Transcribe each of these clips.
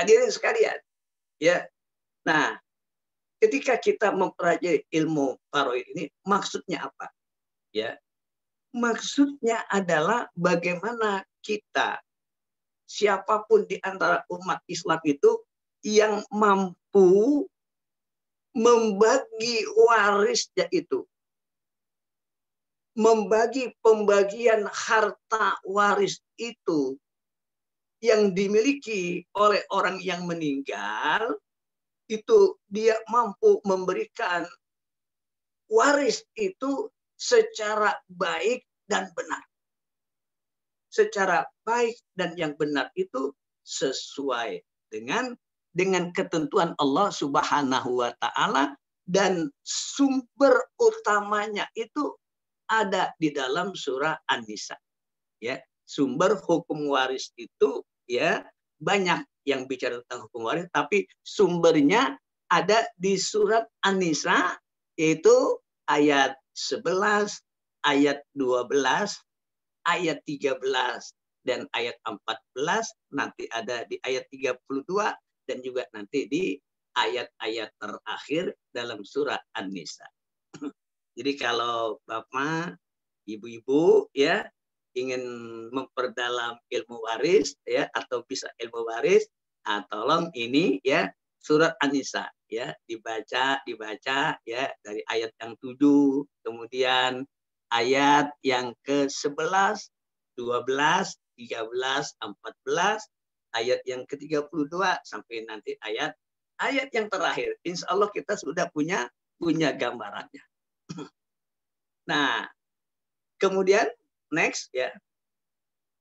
Hadirin sekalian, ya. Nah, ketika kita mempelajari ilmu faraid ini, maksudnya apa? Ya, maksudnya adalah bagaimana kita, siapapun di antara umat Islam itu yang mampu membagi warisnya itu, membagi pembagian harta waris itu yang dimiliki oleh orang yang meninggal, itu dia mampu memberikan waris itu secara baik dan benar. Secara baik dan yang benar itu sesuai dengan ketentuan Allah Subhanahu wa taala, dan sumber utamanya itu ada di dalam surah An-Nisa. Ya, sumber hukum waris itu ya banyak yang bicara tentang hukum waris, tapi sumbernya ada di surat An-Nisa, yaitu ayat 11, ayat 12, ayat 13 dan ayat 14, nanti ada di ayat 32 dan juga nanti di ayat-ayat terakhir dalam surah An-Nisa. Jadi kalau Bapak, Ibu-ibu ya ingin memperdalam ilmu waris ya atau bisa ilmu waris, tolong ini ya surat An-Nisa ya dibaca ya dari ayat yang 7, kemudian ayat yang ke-11, 12, 13, 14, ayat yang ke-32 sampai nanti ayat yang terakhir. Insya Allah kita sudah punya gambarannya. Nah, kemudian next ya.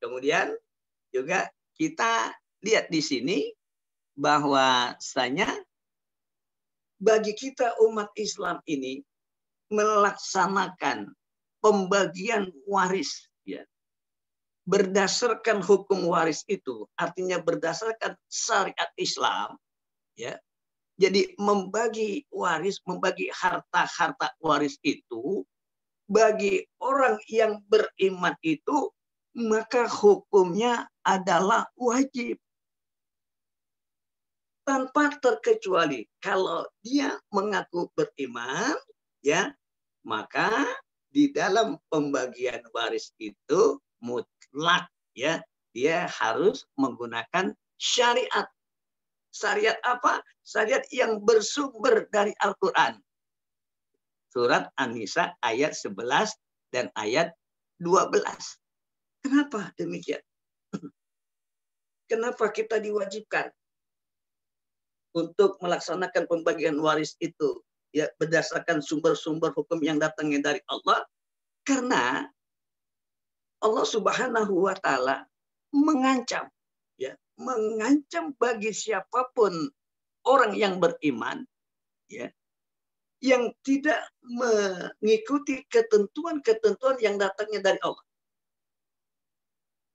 Kemudian juga kita lihat di sini bahwasanya bagi kita umat Islam ini melaksanakan pembagian waris ya berdasarkan hukum waris itu, artinya berdasarkan syariat Islam ya. Jadi membagi waris, membagi harta waris itu bagi orang yang beriman itu maka hukumnya adalah wajib tanpa terkecuali. Kalau dia mengaku beriman ya, maka di dalam pembagian waris itu mutlak ya, dia harus menggunakan syariat. Syariat apa? Syariat yang bersumber dari Al-Quran. Surat An-Nisa ayat 11 dan ayat 12. Kenapa demikian? Kenapa kita diwajibkan untuk melaksanakan pembagian waris itu ya berdasarkan sumber-sumber hukum yang datangnya dari Allah? Karena Allah Subhanahu wa taala mengancam ya, mengancam bagi siapapun orang yang beriman ya yang tidak mengikuti ketentuan-ketentuan yang datangnya dari Allah.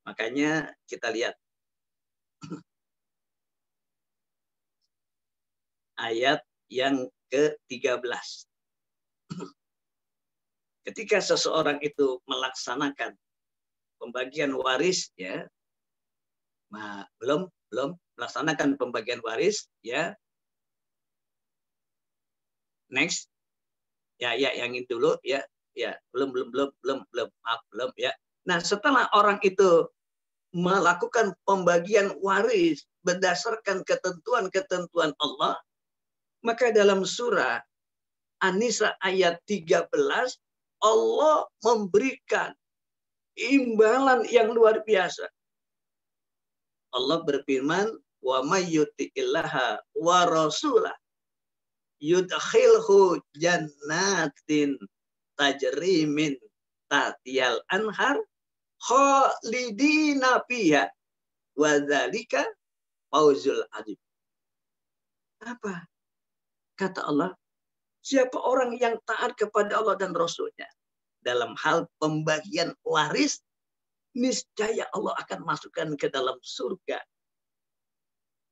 Makanya kita lihat ayat yang ke-13. Ketika seseorang itu melaksanakan pembagian waris ya, belum melaksanakan pembagian waris ya. Next. Ya yang itu dulu ya. Ya, belum ya. Nah, setelah orang itu melakukan pembagian waris berdasarkan ketentuan-ketentuan Allah, maka dalam surah An-Nisa ayat 13 Allah memberikan imbalan yang luar biasa. Allah berfirman, "Wa may yuti'illaha wa rasulah yudkhilhu jannatin tajri min tahtiyal anhar khalidina fiha wa dzalika fawzul adzim." Apa kata Allah? Siapa orang yang taat kepada Allah dan Rasulnya dalam hal pembagian waris, niscaya Allah akan masukkan ke dalam surga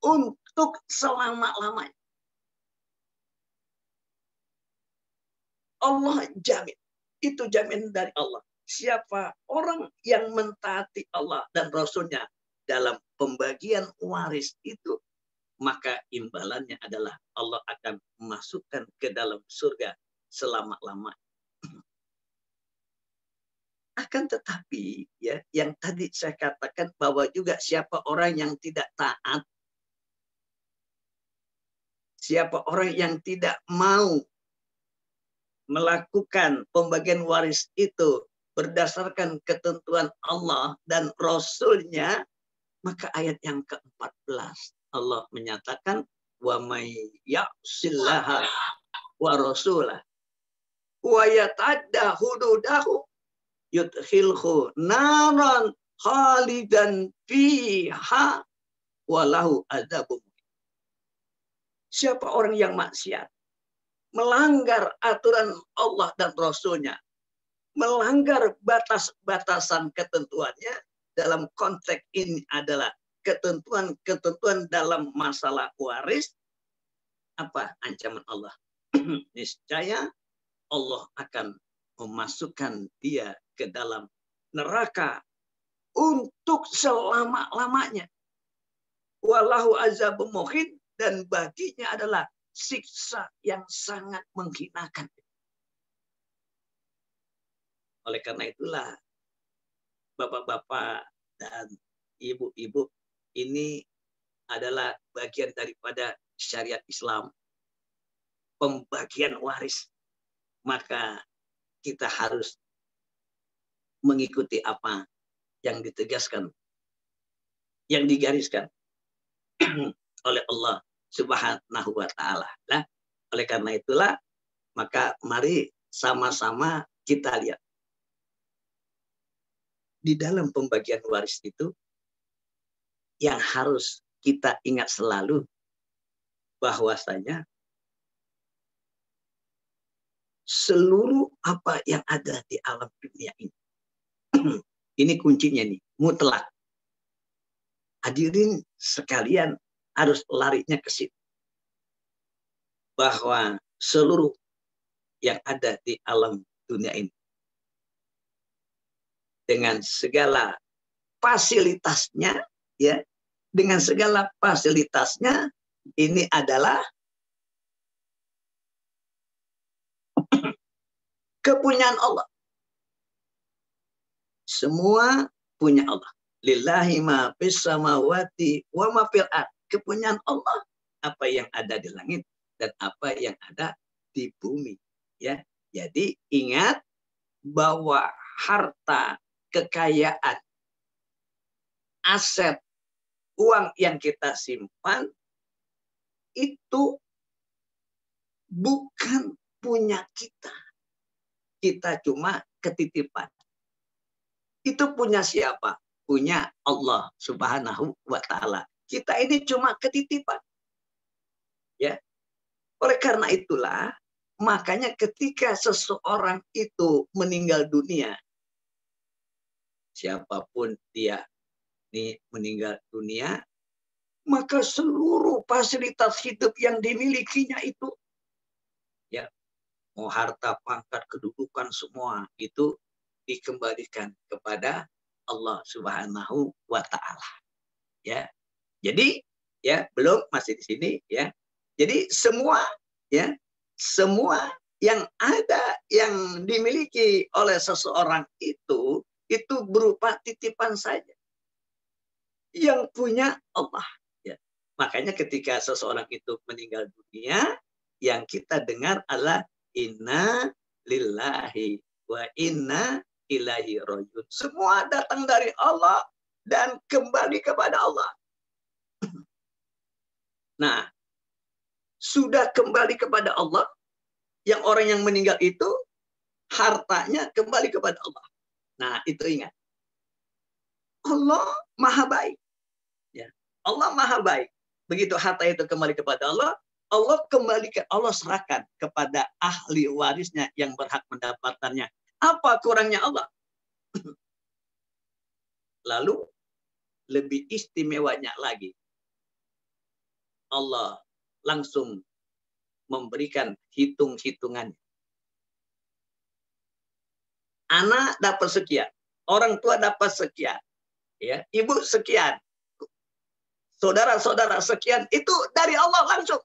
untuk selama-lamanya. Allah jamin. Itu jamin dari Allah. Siapa orang yang mentaati Allah dan Rasulnya dalam pembagian waris itu, maka imbalannya adalah Allah akan memasukkan ke dalam surga selama-lamanya. Akan tetapi ya, yang tadi saya katakan bahwa juga siapa orang yang tidak taat, siapa orang yang tidak mau melakukan pembagian waris itu berdasarkan ketentuan Allah dan Rasul-Nya, maka ayat yang ke-14 Allah menyatakan wa may ya'sillaha wa rasulah wa yata'adda hududahu yudkhilhu naran khalidan fiha walahu adzabun. Siapa orang yang maksiat, melanggar aturan Allah dan Rasul-Nya, melanggar batas-batasan ketentuannya, dalam konteks ini adalah ketentuan-ketentuan dalam masalah waris, apa ancaman Allah? Niscaya Allah akan memasukkan dia ke dalam neraka untuk selama-lamanya. Wallahu azabun muhin, dan baginya adalah siksa yang sangat menghinakan. Oleh karena itulah bapak-bapak dan ibu-ibu, ini adalah bagian daripada syariat Islam, pembagian waris. Maka kita harus mengikuti apa yang ditegaskan, yang digariskan oleh Allah Subhanahu wa Ta'ala. Nah, oleh karena itulah, maka mari sama-sama kita lihat di dalam pembagian waris itu yang harus kita ingat selalu bahwasanya seluruh apa yang ada di alam dunia ini, ini kuncinya nih, mutlak. Hadirin sekalian harus larinya ke situ. Bahwa seluruh yang ada di alam dunia ini, dengan segala fasilitasnya, ya, dengan segala fasilitasnya, ini adalah kepunyaan Allah. Semua punya Allah. Lillahi ma fis samawati wa ma fil ard. Kepunyaan Allah, apa yang ada di langit dan apa yang ada di bumi, ya. Jadi ingat bahwa harta, kekayaan, aset, uang yang kita simpan itu bukan punya kita. Kita cuma ketitipan. Itu punya siapa? Punya Allah Subhanahu wa Ta'ala. Kita ini cuma ketitipan. Ya. Oleh karena itulah, makanya ketika seseorang itu meninggal dunia, siapapun dia ini meninggal dunia, maka seluruh fasilitas hidup yang dimilikinya itu, ya, mau harta, pangkat, kedudukan, semua itu dikembalikan kepada Allah Subhanahu wa Ta'ala. Ya. Jadi, ya, belum, masih di sini, ya. Jadi semua, ya, semua yang ada, yang dimiliki oleh seseorang itu berupa titipan saja. Yang punya Allah. Ya. Makanya ketika seseorang itu meninggal dunia, yang kita dengar adalah inna lillahi wa inna ilaihi rajiun. Semua datang dari Allah dan kembali kepada Allah. Nah, sudah kembali kepada Allah, yang orang yang meninggal itu hartanya kembali kepada Allah. Nah, itu ingat. Allah maha baik. Ya. Allah maha baik. Begitu harta itu kembali kepada Allah, Allah kembalikan, Allah serahkan kepada ahli warisnya yang berhak mendapatkannya. Apa kurangnya Allah? Lalu lebih istimewanya lagi, Allah langsung memberikan hitung-hitungannya. Anak dapat sekian, orang tua dapat sekian, ya, ibu sekian, saudara-saudara sekian, itu dari Allah langsung.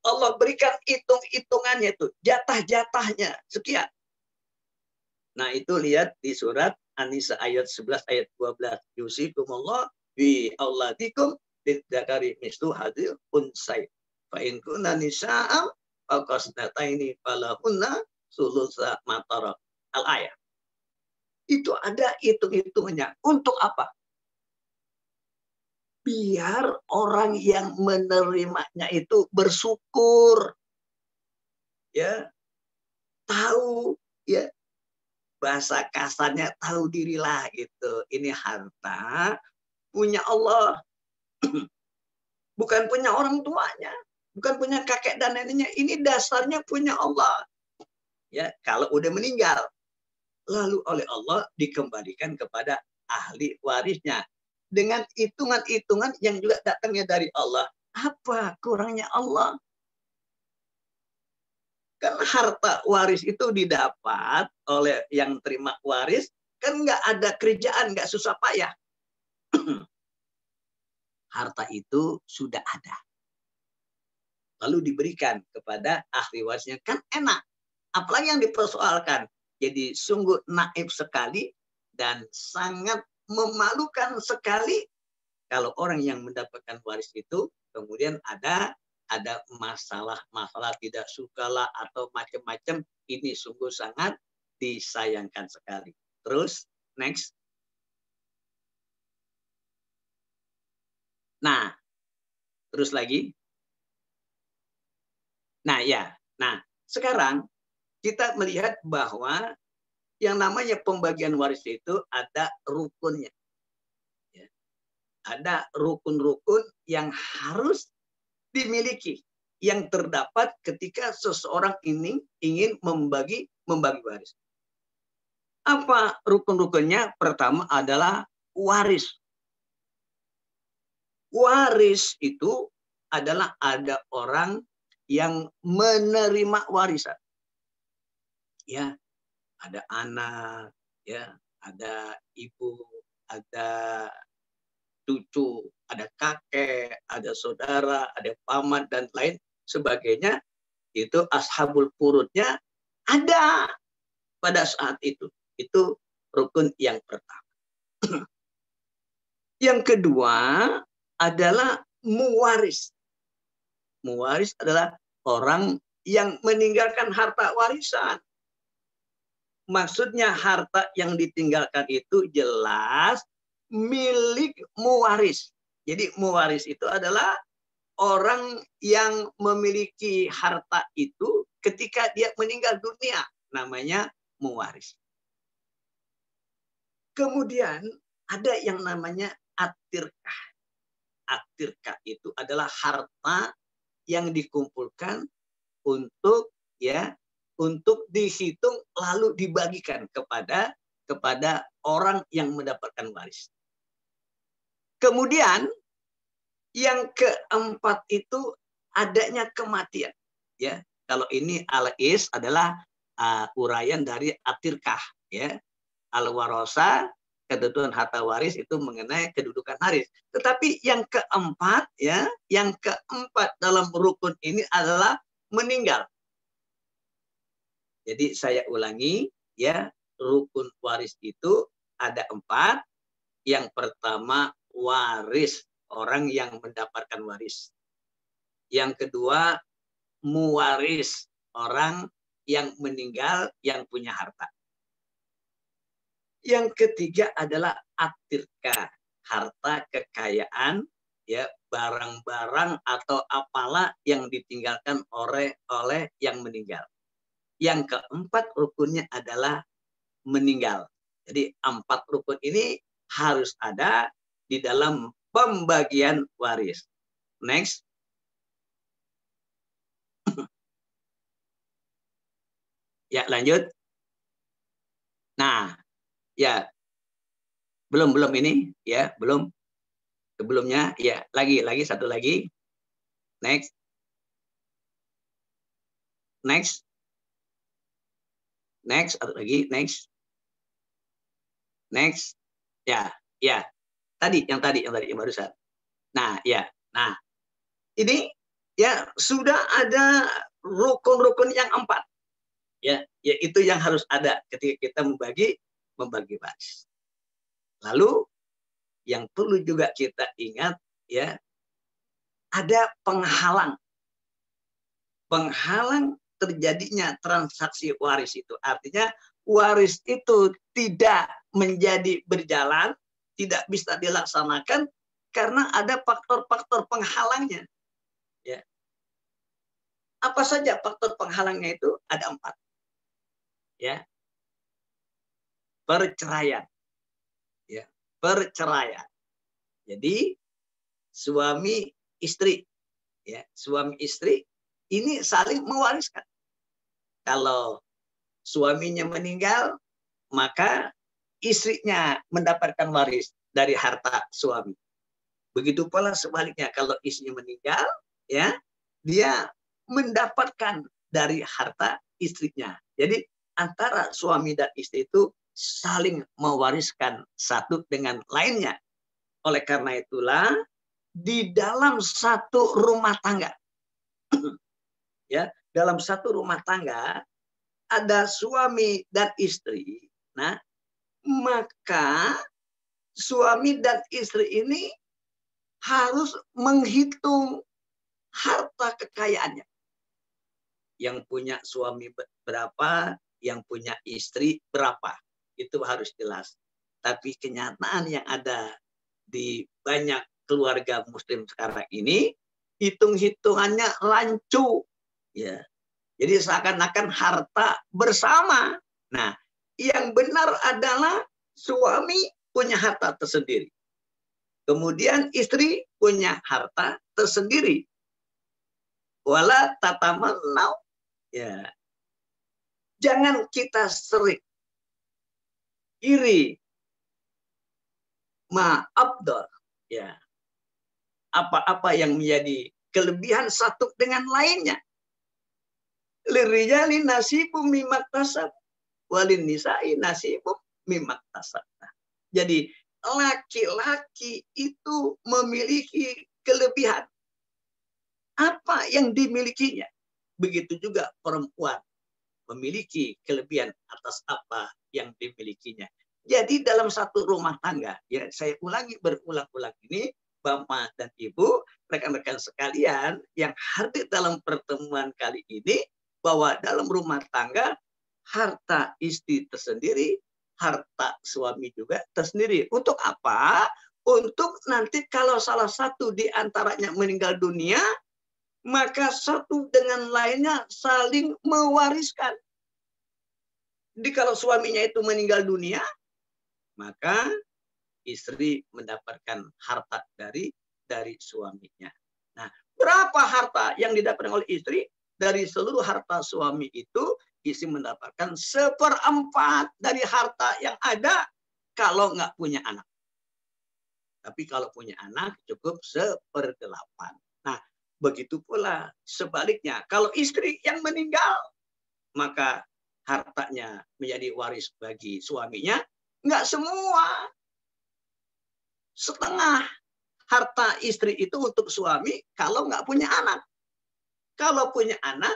Allah berikan hitung-hitungannya itu, jatah-jatahnya sekian. Nah, itu lihat di surat An-Nisa ayat 11 ayat 12. Yusikumullah bi auladikum lidzakari mislu hadil unsay. Fa in kunna nisa'am faqasnataini falahunna sulusa matara. Al-ayat. Itu ada hitung-hitungannya. Untuk apa? Biar orang yang menerimanya itu bersyukur. Ya, tahu ya, bahasa kasarnya tahu dirilah gitu. Ini harta punya Allah. Bukan punya orang tuanya, bukan punya kakek dan neneknya. Ini dasarnya punya Allah. Ya, kalau udah meninggal, lalu oleh Allah dikembalikan kepada ahli warisnya dengan hitungan-hitungan yang juga datangnya dari Allah. Apa kurangnya Allah? Kan harta waris itu didapat oleh yang terima waris, kan nggak ada kerjaan, nggak susah payah. Harta itu sudah ada. Lalu diberikan kepada ahli warisnya. Kan enak. Apalagi yang dipersoalkan. Jadi sungguh naib sekali dan sangat memalukan sekali kalau orang yang mendapatkan waris itu kemudian ada masalah-masalah tidak sukalah atau macam-macam. Ini sungguh sangat disayangkan sekali. Terus, next. Nah, terus lagi. Nah, ya. Nah, sekarang kita melihat bahwa yang namanya pembagian waris itu ada rukunnya. Ya. Ada rukun-rukun yang harus dimiliki, yang terdapat ketika seseorang ini ingin membagi waris. Apa rukun-rukunnya? Pertama adalah waris. Waris itu adalah ada orang yang menerima warisan. Ya, ada anak, ya, ada ibu, ada cucu, ada kakek, ada saudara, ada paman dan lain sebagainya. Itu ashabul furudnya ada pada saat itu. Itu rukun yang pertama. Yang kedua adalah muwaris. Muwaris adalah orang yang meninggalkan harta warisan. Maksudnya harta yang ditinggalkan itu jelas milik muwaris. Jadi muwaris itu adalah orang yang memiliki harta itu ketika dia meninggal dunia. Namanya muwaris. Kemudian ada yang namanya atirkah. Atirkah itu adalah harta yang dikumpulkan untuk dihitung lalu dibagikan kepada orang yang mendapatkan waris. Kemudian yang keempat itu adanya kematian. Ya, kalau ini al-is adalah uraian dari atirkah. Ya, al-warosa ketentuan harta waris itu mengenai kedudukan waris. Tetapi yang keempat dalam rukun ini adalah meninggal. Jadi saya ulangi ya, rukun waris itu ada 4. Yang pertama waris, orang yang mendapatkan waris. Yang kedua muwaris, orang yang meninggal yang punya harta. Yang ketiga adalah atirka, harta kekayaan, ya, barang-barang atau apalah yang ditinggalkan oleh yang meninggal. Yang keempat rukunnya adalah meninggal. Jadi 4 rukun ini harus ada di dalam pembagian waris. Next. Ya, lanjut. Nah, ya. Belum ini, ya, belum. Sebelumnya, ya, lagi satu lagi. Next. Next. Next, satu lagi, next. Next. Ya. yang tadi yang barusan. Nah, ya. Nah, ini ya sudah ada rukun-rukun yang 4. Ya, yaitu yang harus ada ketika kita membagi waris. Lalu yang perlu juga kita ingat ya, ada penghalang terjadinya transaksi waris itu. Artinya waris itu tidak menjadi berjalan, tidak bisa dilaksanakan karena ada faktor-faktor penghalangnya. Ya. Apa saja faktor penghalangnya itu? Ada 4. Ya. Perceraian. Ya, perceraian. Jadi suami istri, ya, suami istri ini saling mewariskan. Kalau suaminya meninggal, maka istrinya mendapatkan waris dari harta suami. Begitu pula sebaliknya, kalau istrinya meninggal, ya, dia mendapatkan dari harta istrinya. Jadi antara suami dan istri itu saling mewariskan satu dengan lainnya. Oleh karena itulah di dalam satu rumah tangga, ya, dalam satu rumah tangga ada suami dan istri. Nah, maka suami dan istri ini harus menghitung harta kekayaannya. Yang punya suami berapa, yang punya istri berapa. Itu harus jelas. Tapi kenyataan yang ada di banyak keluarga muslim sekarang ini, hitung-hitungannya rancu. Ya. Jadi seakan-akan harta bersama. Nah, yang benar adalah suami punya harta tersendiri. Kemudian istri punya harta tersendiri. Wala tatamannau. Ya. Jangan kita sering iri ma'abdor. Ya. Apa-apa yang menjadi kelebihan satu dengan lainnya. Lirijali nasibum mimmat tasab. Walin nisa'i nasibum mimmat tasab. Jadi laki-laki itu memiliki kelebihan. Apa yang dimilikinya? Begitu juga perempuan memiliki kelebihan atas apa yang dimilikinya. Jadi dalam satu rumah tangga, ya saya ulangi berulang-ulang ini, Bapak dan Ibu, rekan-rekan sekalian yang hadir dalam pertemuan kali ini, bahwa dalam rumah tangga, harta istri tersendiri, harta suami juga tersendiri. Untuk apa? Untuk nanti kalau salah satu di antaranya meninggal dunia, maka satu dengan lainnya saling mewariskan. Jadi kalau suaminya itu meninggal dunia, maka istri mendapatkan harta dari suaminya. Nah, berapa harta yang didapatkan oleh istri? Dari seluruh harta suami itu, istri mendapatkan 1/4 dari harta yang ada kalau nggak punya anak. Tapi kalau punya anak cukup 1/8. Nah, begitu pula sebaliknya. Kalau istri yang meninggal, maka hartanya menjadi waris bagi suaminya. Nggak semua. Setengah harta istri itu untuk suami kalau nggak punya anak. Kalau punya anak,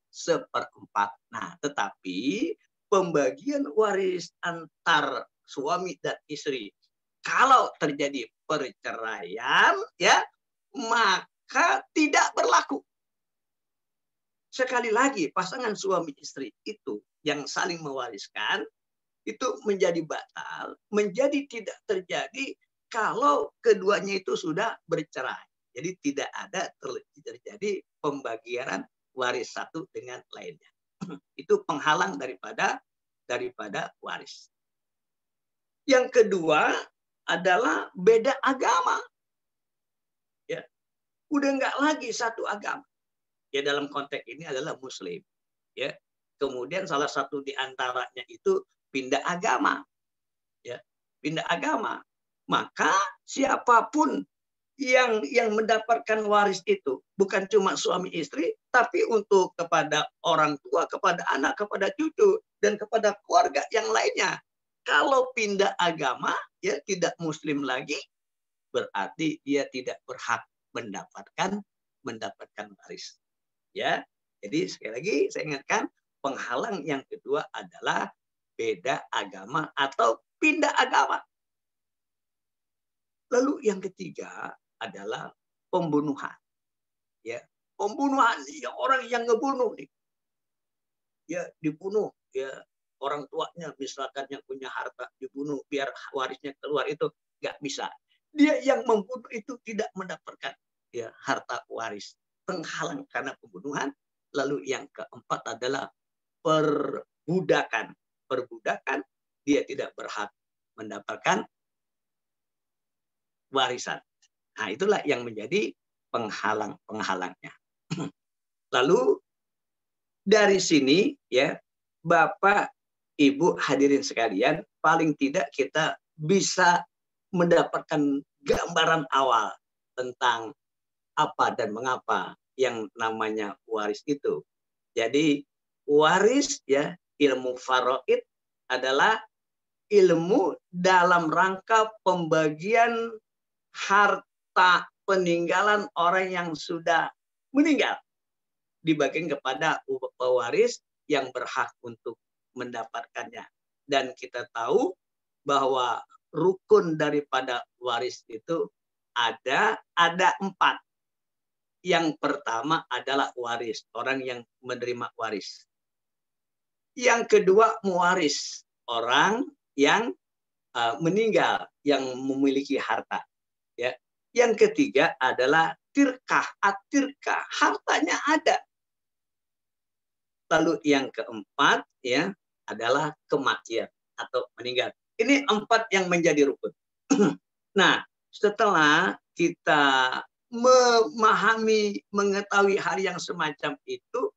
1/4. Nah, tetapi pembagian waris antar suami dan istri, kalau terjadi perceraian, ya, maka tidak berlaku. Sekali lagi, pasangan suami istri itu yang saling mewariskan, itu menjadi batal, menjadi tidak terjadi kalau keduanya itu sudah bercerai. Jadi tidak ada terjadi pembagian waris satu dengan lainnya. Itu penghalang daripada waris. Yang kedua adalah beda agama. Ya, udah nggak lagi satu agama. Ya, dalam konteks ini adalah Muslim. Ya, kemudian salah satu di antaranya itu pindah agama. Ya, pindah agama. Maka siapapun yang mendapatkan waris itu bukan cuma suami istri, tapi untuk kepada orang tua, kepada anak, kepada cucu, dan kepada keluarga yang lainnya. Kalau pindah agama, ya tidak Muslim lagi, berarti dia tidak berhak mendapatkan waris. Ya, jadi sekali lagi saya ingatkan, penghalang yang kedua adalah beda agama atau pindah agama. Lalu yang ketiga adalah pembunuhan. Ya, pembunuhan, ya, orang yang ngebunuh nih, ya dibunuh, ya orang tuanya misalkan yang punya harta dibunuh biar warisnya keluar, itu nggak bisa. Dia yang membunuh itu tidak mendapatkan ya harta waris, penghalang karena pembunuhan. Lalu yang keempat adalah perbudakan. Perbudakan, dia tidak berhak mendapatkan warisan. Nah, itulah yang menjadi penghalangnya. Lalu dari sini ya, Bapak, Ibu hadirin sekalian, paling tidak kita bisa mendapatkan gambaran awal tentang apa dan mengapa yang namanya waris itu. Jadi waris ya, ilmu faraid adalah ilmu dalam rangka pembagian harta peninggalan orang yang sudah meninggal, dibagikan kepada pewaris yang berhak untuk mendapatkannya. Dan kita tahu bahwa rukun daripada waris itu ada 4. Yang pertama adalah waris, orang yang menerima waris. Yang kedua muwaris, orang yang meninggal, yang memiliki harta. Ya. Yang ketiga adalah tirkah, atirkah, hartanya ada. Lalu yang keempat ya adalah kematian atau meninggal. Ini 4 yang menjadi rukun. Nah, setelah kita memahami, mengetahui hal yang semacam itu,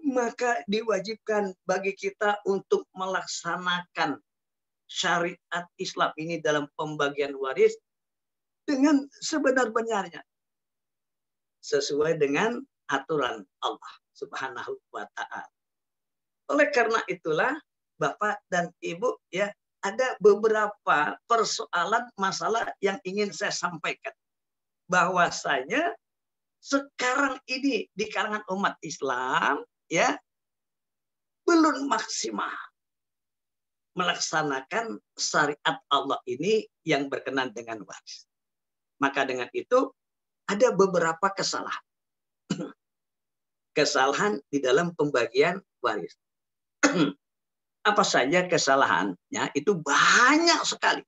maka diwajibkan bagi kita untuk melaksanakan syariat Islam ini dalam pembagian waris dengan sebenar-benarnya, sesuai dengan aturan Allah Subhanahu wa Ta'ala. Oleh karena itulah, Bapak dan Ibu, ya, ada beberapa persoalan masalah yang ingin saya sampaikan. Bahwasanya sekarang ini di kalangan umat Islam ya belum maksimal melaksanakan syariat Allah ini yang berkenan dengan waris. Maka dengan itu ada beberapa kesalahan. Kesalahan di dalam pembagian waris. Apa saja kesalahannya? Itu banyak sekali.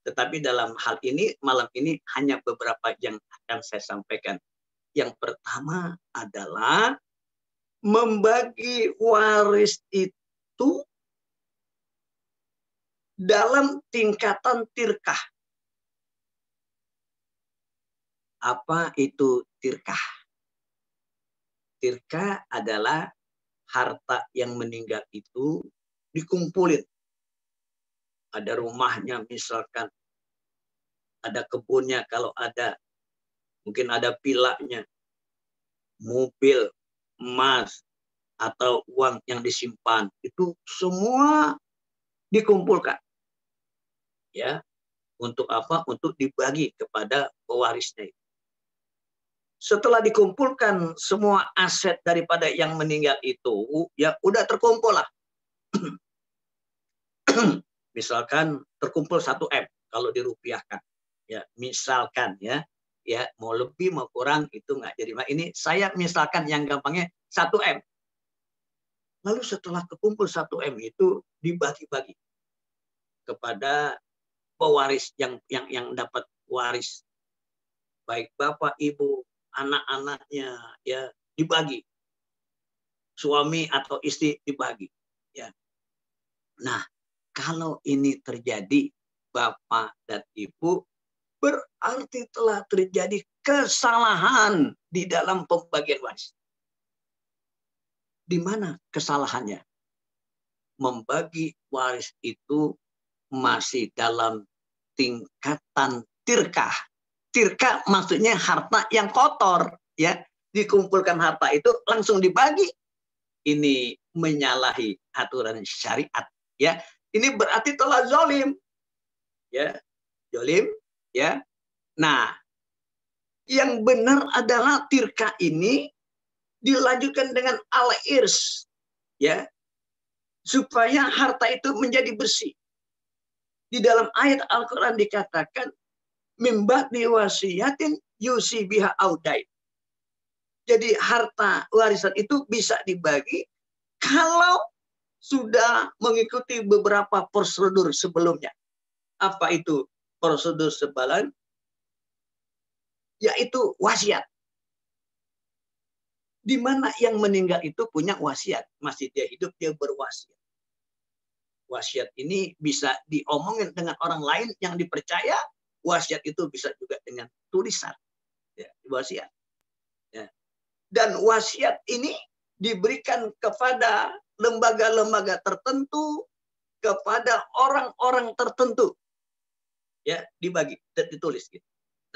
Tetapi dalam hal ini, malam ini hanya beberapa yang akan saya sampaikan. Yang pertama adalah membagi waris itu dalam tingkatan tirkah. Apa itu tirkah? Tirkah adalah harta yang meninggal itu dikumpulin. Ada rumahnya misalkan, ada kebunnya kalau ada, mungkin ada vilanya, mobil, emas, atau uang yang disimpan, itu semua dikumpulkan. Ya, untuk apa? Untuk dibagi kepada pewarisnya. Setelah dikumpulkan semua aset daripada yang meninggal itu, ya udah terkumpul lah. Misalkan terkumpul 1 M kalau dirupiahkan. Ya, misalkan ya mau lebih mau kurang itu nggak jadi. Ini saya misalkan yang gampangnya 1 M. Lalu setelah terkumpul 1 M itu dibagi-bagi kepada pewaris yang dapat waris. Baik bapak, ibu, anak-anaknya ya dibagi. Suami atau istri dibagi. Ya. Nah, kalau ini terjadi bapak dan ibu, berarti telah terjadi kesalahan di dalam pembagian waris. Di mana kesalahannya? Membagi waris itu masih dalam tingkatan tirkah. Tirkah maksudnya harta yang kotor, ya. Dikumpulkan harta itu langsung dibagi. Ini menyalahi aturan syariat, ya. Ini berarti telah zalim. Ya, zalim, ya. Nah, yang benar adalah tirka ini dilanjutkan dengan al-irs, ya, supaya harta itu menjadi bersih. Di dalam ayat Al-Quran dikatakan mimba wasiyatin yusi biha audai. Jadi harta warisan itu bisa dibagi kalau sudah mengikuti beberapa prosedur sebelumnya. Apa itu prosedur sebelum? Yaitu wasiat. Di mana yang meninggal itu punya wasiat. Masih dia hidup, dia berwasiat. Wasiat ini bisa diomongin dengan orang lain yang dipercaya. Wasiat itu bisa juga dengan tulisan. Ya, wasiat. Ya. Dan wasiat ini diberikan kepada lembaga-lembaga tertentu, kepada orang-orang tertentu. Ya, dibagi, ditulis gitu.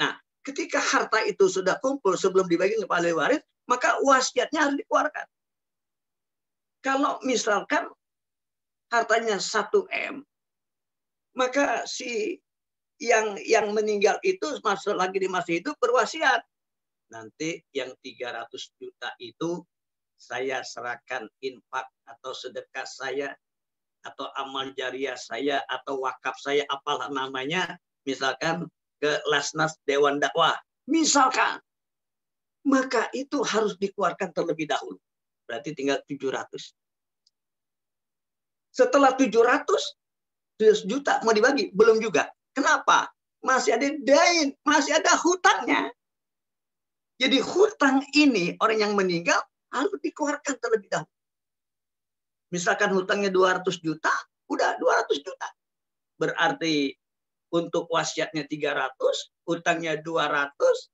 Nah, ketika harta itu sudah kumpul sebelum dibagi kepada ahli waris, maka wasiatnya harus dikeluarkan. Kalau misalkan hartanya 1 M, maka si yang meninggal itu lagi di masa hidup berwasiat. Nanti yang 300 juta itu saya serahkan infak atau sedekah saya atau amal jariah saya atau wakaf saya, apalah namanya, misalkan ke Lasnas Dewan Dakwah, misalkan, maka itu harus dikeluarkan terlebih dahulu. Berarti tinggal 700. Setelah 700 juta mau dibagi? Belum juga. Kenapa? Masih ada dain, masih ada hutangnya. Jadi hutang ini orang yang meninggal harus dikeluarkan terlebih dahulu. Misalkan hutangnya 200 juta, udah 200 juta. Berarti untuk wasiatnya 300, hutangnya 200,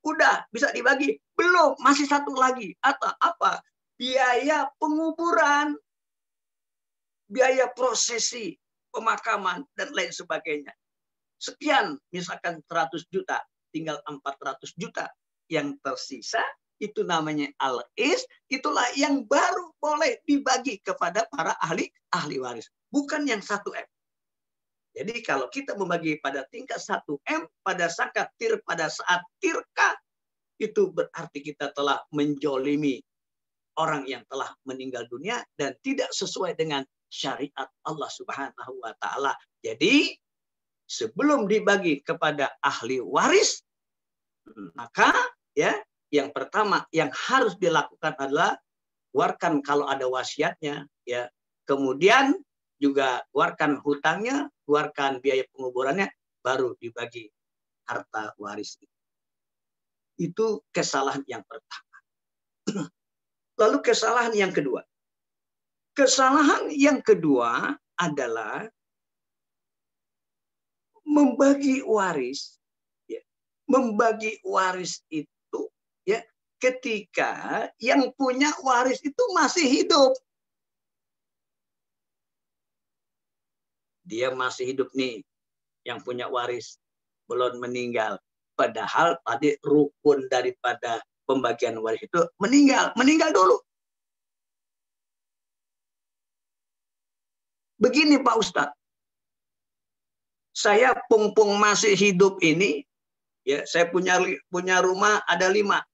udah bisa dibagi. Belum, masih satu lagi. Atau apa? Biaya penguburan, biaya prosesi, pemakaman, dan lain sebagainya. Sekian, misalkan 100 juta, tinggal 400 juta. Yang tersisa, itu namanya al-is, itulah yang baru boleh dibagi kepada para ahli waris. Bukan yang 1 M. Jadi kalau kita membagi pada tingkat 1 M, pada saat tirka, itu berarti kita telah menjolimi orang yang telah meninggal dunia dan tidak sesuai dengan syariat Allah Subhanahu wa Ta'ala. Jadi sebelum dibagi kepada ahli waris, maka ya yang pertama yang harus dilakukan adalah keluarkan kalau ada wasiatnya, ya. Kemudian juga keluarkan hutangnya, keluarkan biaya penguburannya, baru dibagi harta waris. Itu kesalahan yang pertama. Lalu kesalahan yang kedua. Kesalahan yang kedua adalah membagi waris. Ya. Membagi waris itu ya ketika yang punya waris itu masih hidup. Dia masih hidup nih, yang punya waris, belum meninggal. Padahal tadi rukun daripada pembagian waris itu meninggal dulu. Begini Pak Ustadz, saya pungpung masih hidup ini, ya saya punya rumah ada 5,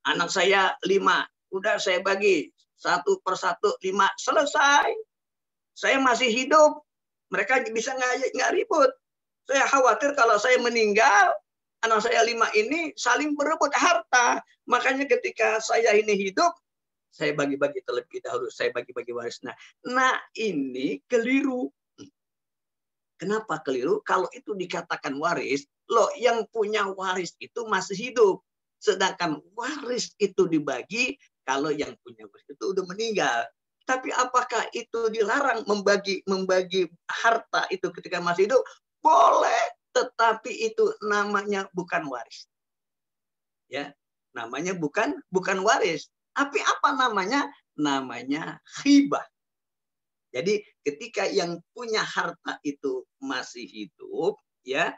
anak saya 5, udah saya bagi 1 per 1 5, selesai. Saya masih hidup, mereka bisa nggak ribut. Saya khawatir kalau saya meninggal, anak saya 5 ini saling berebut harta. Makanya ketika saya ini hidup, saya bagi-bagi terlebih dahulu. Saya bagi-bagi waris. Nah ini keliru. Kenapa keliru? Kalau itu dikatakan waris, loh yang punya waris itu masih hidup. Sedangkan waris itu dibagi kalau yang punya waris itu udah meninggal. Tapi apakah itu dilarang membagi harta itu ketika masih hidup? Boleh, tetapi itu namanya bukan waris. Ya, namanya bukan waris. Tapi apa namanya? Namanya hibah. Jadi ketika yang punya harta itu masih hidup, ya,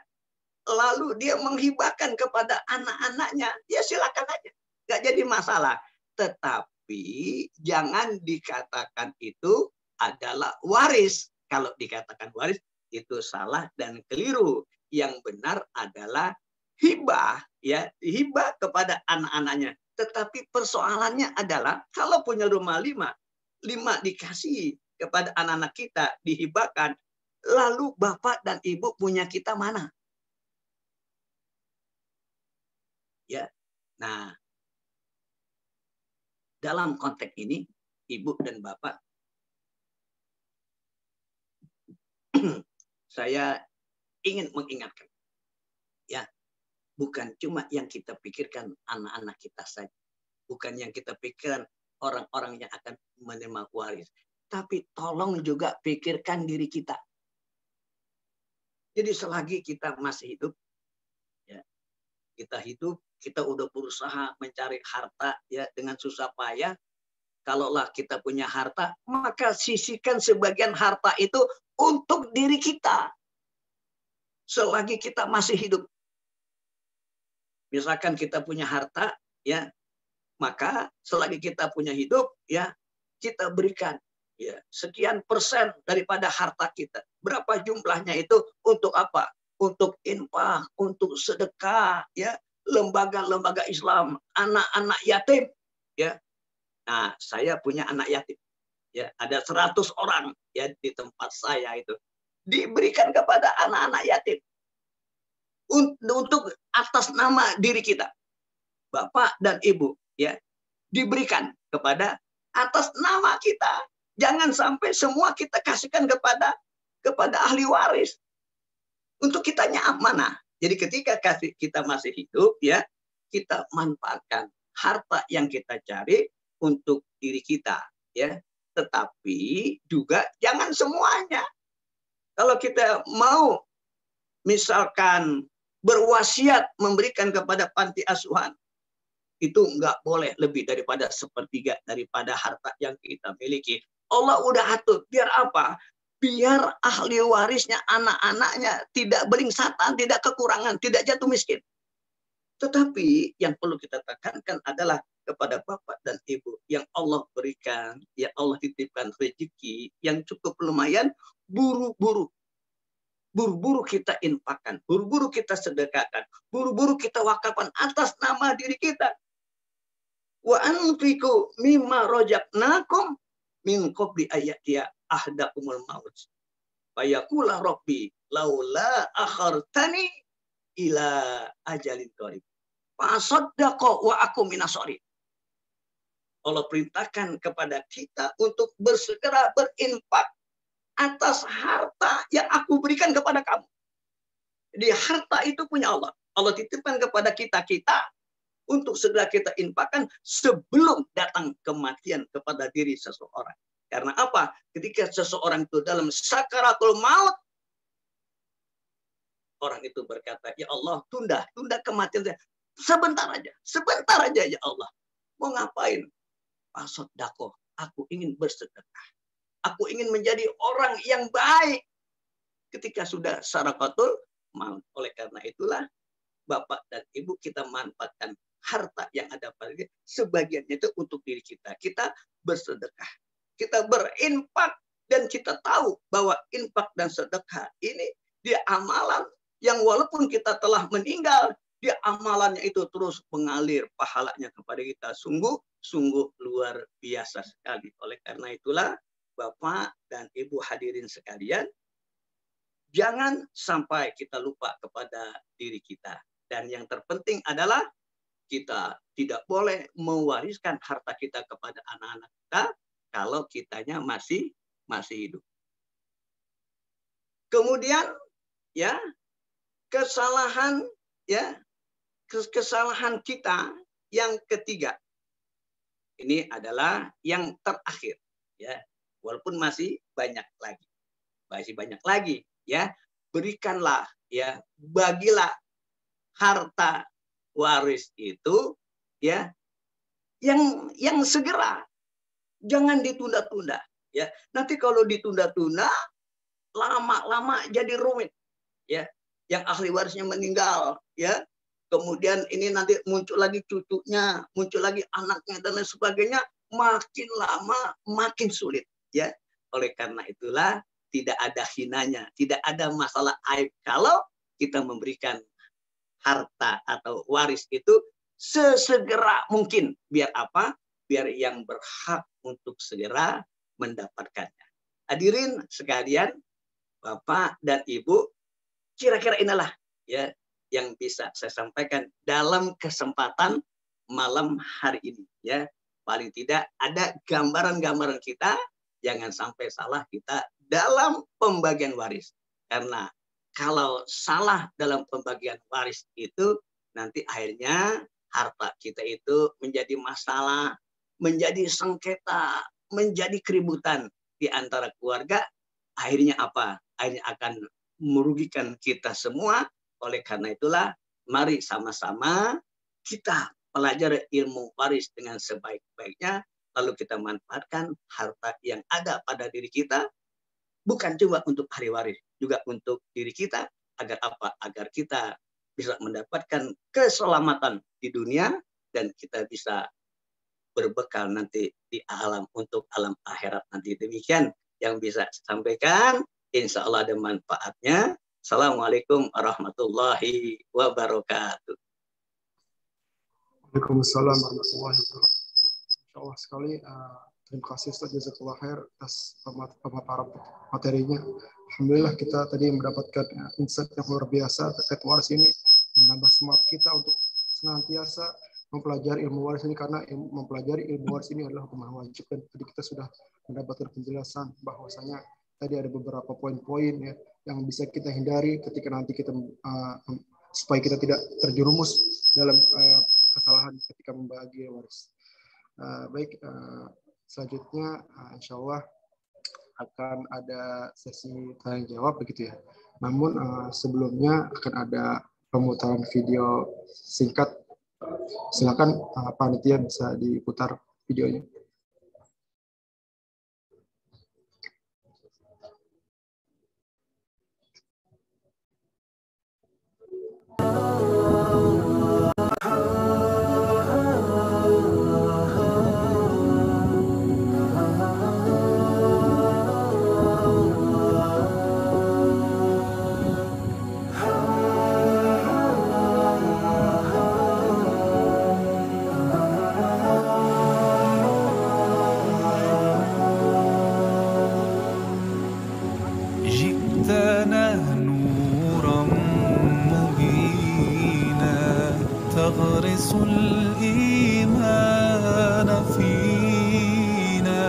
lalu dia menghibahkan kepada anak-anaknya, ya silakan aja, nggak jadi masalah. Tetapi jangan dikatakan itu adalah waris. Kalau dikatakan waris, itu salah dan keliru. Yang benar adalah hibah, ya, hibah kepada anak-anaknya. Tetapi persoalannya adalah kalau punya rumah 5 dikasih kepada anak-anak kita, dihibahkan, lalu bapak dan ibu punya kita mana? Ya. Nah, dalam konteks ini ibu dan bapak, saya ingin mengingatkan, ya, bukan cuma yang kita pikirkan anak-anak kita saja, bukan yang kita pikirkan orang-orang yang akan menerima waris, tapi tolong juga pikirkan diri kita. Jadi selagi kita masih hidup, ya, kita udah berusaha mencari harta, ya, dengan susah payah. Kalaulah kita punya harta, maka sisihkan sebagian harta itu untuk diri kita. Selagi kita masih hidup. Misalkan kita punya harta, ya, maka selagi kita punya hidup, ya, kita berikan, ya, sekian persen daripada harta kita. Berapa jumlahnya itu untuk apa? Untuk infak, untuk sedekah, ya, lembaga-lembaga Islam, anak-anak yatim, ya. Nah, saya punya anak yatim, ya, ada 100 orang, ya, di tempat saya itu diberikan kepada anak-anak yatim untuk atas nama diri kita, bapak dan ibu, ya, diberikan kepada atas nama kita. Jangan sampai semua kita kasihkan kepada ahli waris. Untuk kitanya mana? Jadi ketika kita masih hidup, ya, kita manfaatkan harta yang kita cari untuk diri kita, ya. Tetapi juga jangan semuanya. Kalau kita mau misalkan berwasiat memberikan kepada panti asuhan, itu nggak boleh lebih daripada 1/3 daripada harta yang kita miliki. Allah udah atur. Biar apa? Biar ahli warisnya, anak-anaknya tidak beringsatan, tidak kekurangan, tidak jatuh miskin. Tetapi yang perlu kita tekankan adalah kepada bapak dan ibu yang Allah berikan, ya, Allah titipkan rezeki yang cukup lumayan, buru-buru kita infakkan, buru-buru kita sedekahkan, buru-buru kita wakafkan atas nama diri kita. Wa anfiqu mimma rajaqnakum min qabli ayatiya ahdakumul maut. Fayaqula rabbi laula akhartani ila ajalin qarib. Fasaddaqa wa aku minasori. Allah perintahkan kepada kita untuk bersegera berinfak atas harta yang aku berikan kepada kamu. Jadi harta itu punya Allah. Allah titipkan kepada kita untuk segera kita infakkan sebelum datang kematian kepada diri seseorang. Karena apa? Ketika seseorang itu dalam sakaratul maut, orang itu berkata, ya Allah, tunda kematian saya. Sebentar aja ya Allah. Mau ngapain? Fasaddaqa, aku ingin bersedekah. Aku ingin menjadi orang yang baik ketika sudah sakaratul maut. Oleh karena itulah, bapak dan ibu, kita manfaatkan harta yang ada pada kita, sebagiannya itu untuk diri kita. Kita bersedekah, kita berinfak, dan kita tahu bahwa infak dan sedekah ini dia amalan yang walaupun kita telah meninggal, dia amalannya itu terus mengalir pahalanya kepada kita. Sungguh luar biasa sekali. Oleh karena itulah, bapak dan ibu hadirin sekalian, jangan sampai kita lupa kepada diri kita. Dan yang terpenting adalah kita tidak boleh mewariskan harta kita kepada anak-anak kita kalau kitanya masih hidup. Kemudian, ya, kesalahan kita yang ketiga. Ini adalah yang terakhir, ya. Walaupun masih banyak lagi, ya. Berikanlah, ya, bagilah harta waris itu, ya, yang segera, jangan ditunda-tunda, ya. Nanti kalau ditunda-tunda, lama-lama jadi rumit, ya. Yang ahli warisnya meninggal, ya. Kemudian ini nanti muncul lagi cucunya, muncul lagi anaknya dan lain sebagainya, makin lama makin sulit, ya. Oleh karena itulah tidak ada hinanya, tidak ada masalah aib kalau kita memberikan harta atau waris itu sesegera mungkin. Biar apa? Biar yang berhak untuk segera mendapatkannya. Hadirin sekalian, Bapak dan Ibu, kira-kira inilah ya yang bisa saya sampaikan dalam kesempatan malam hari ini ya. Paling tidak ada gambaran-gambaran kita, jangan sampai salah kita dalam pembagian waris. Karena kalau salah dalam pembagian waris itu nanti akhirnya harta kita itu menjadi masalah, menjadi sengketa, menjadi keributan di antara keluarga. Akhirnya apa? Akhirnya akan merugikan kita semua. Oleh karena itulah, mari sama-sama kita pelajari ilmu waris dengan sebaik-baiknya, lalu kita manfaatkan harta yang ada pada diri kita, bukan cuma untuk hari waris, juga untuk diri kita, agar apa? Agar kita bisa mendapatkan keselamatan di dunia, dan kita bisa berbekal nanti di alam, untuk alam akhirat nanti. Demikian yang bisa saya sampaikan. Insya Allah ada manfaatnya. Assalamualaikum warahmatullahi wabarakatuh. Waalaikumsalam warahmatullahi wabarakatuh. Insyaallah sekali. Terima kasih Ustaz, jazakallah khair atas pemaparan materinya. Alhamdulillah kita tadi mendapatkan insight yang luar biasa terkait waris ini, menambah semangat kita untuk senantiasa mempelajari ilmu waris ini, karena mempelajari ilmu waris ini adalah hukuman wajib. Dan tadi kita sudah mendapatkan penjelasan bahwasanya tadi ada beberapa poin-poin ya yang bisa kita hindari ketika nanti kita supaya kita tidak terjerumus dalam kesalahan ketika membagi waris. Baik, selanjutnya insya Allah akan ada sesi tanya jawab begitu ya. Namun sebelumnya akan ada pemutaran video singkat. Silakan panitia bisa diputar videonya. تغرس الإيمان فينا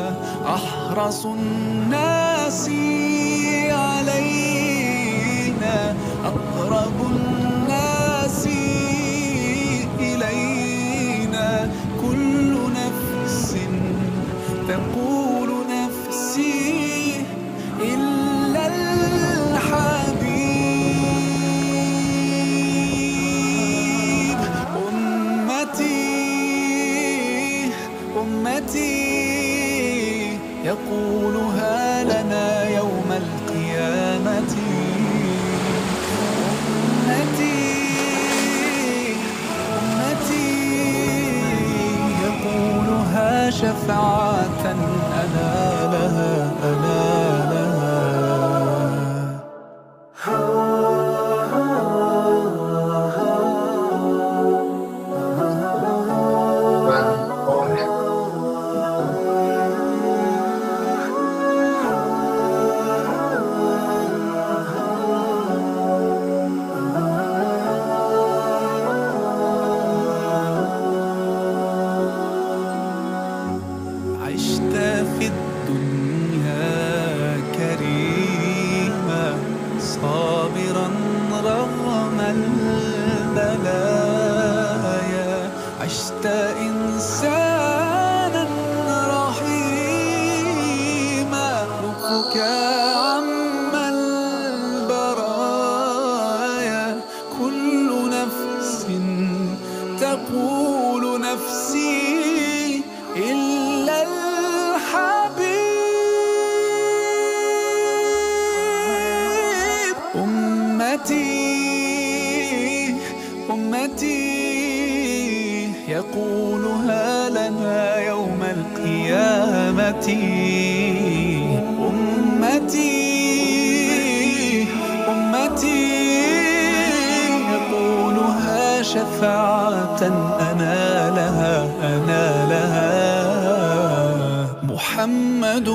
أحرص الناس علينا أقرب الناس إلينا كل نفس تقول نفسي إلا الحبيب أمتي يقولها لنا يوم القيامة أمتي يقولها شفاعة أنا لها عشت في الدنيا كريما صابرا رغم البلايا عشت إنسانا رحيما لطفك عم البرايا كل نفس تقول نفسي إلا الحبيب أمتي يقولها لنا يوم القيامة أمتي شفاعة أنالها محمد.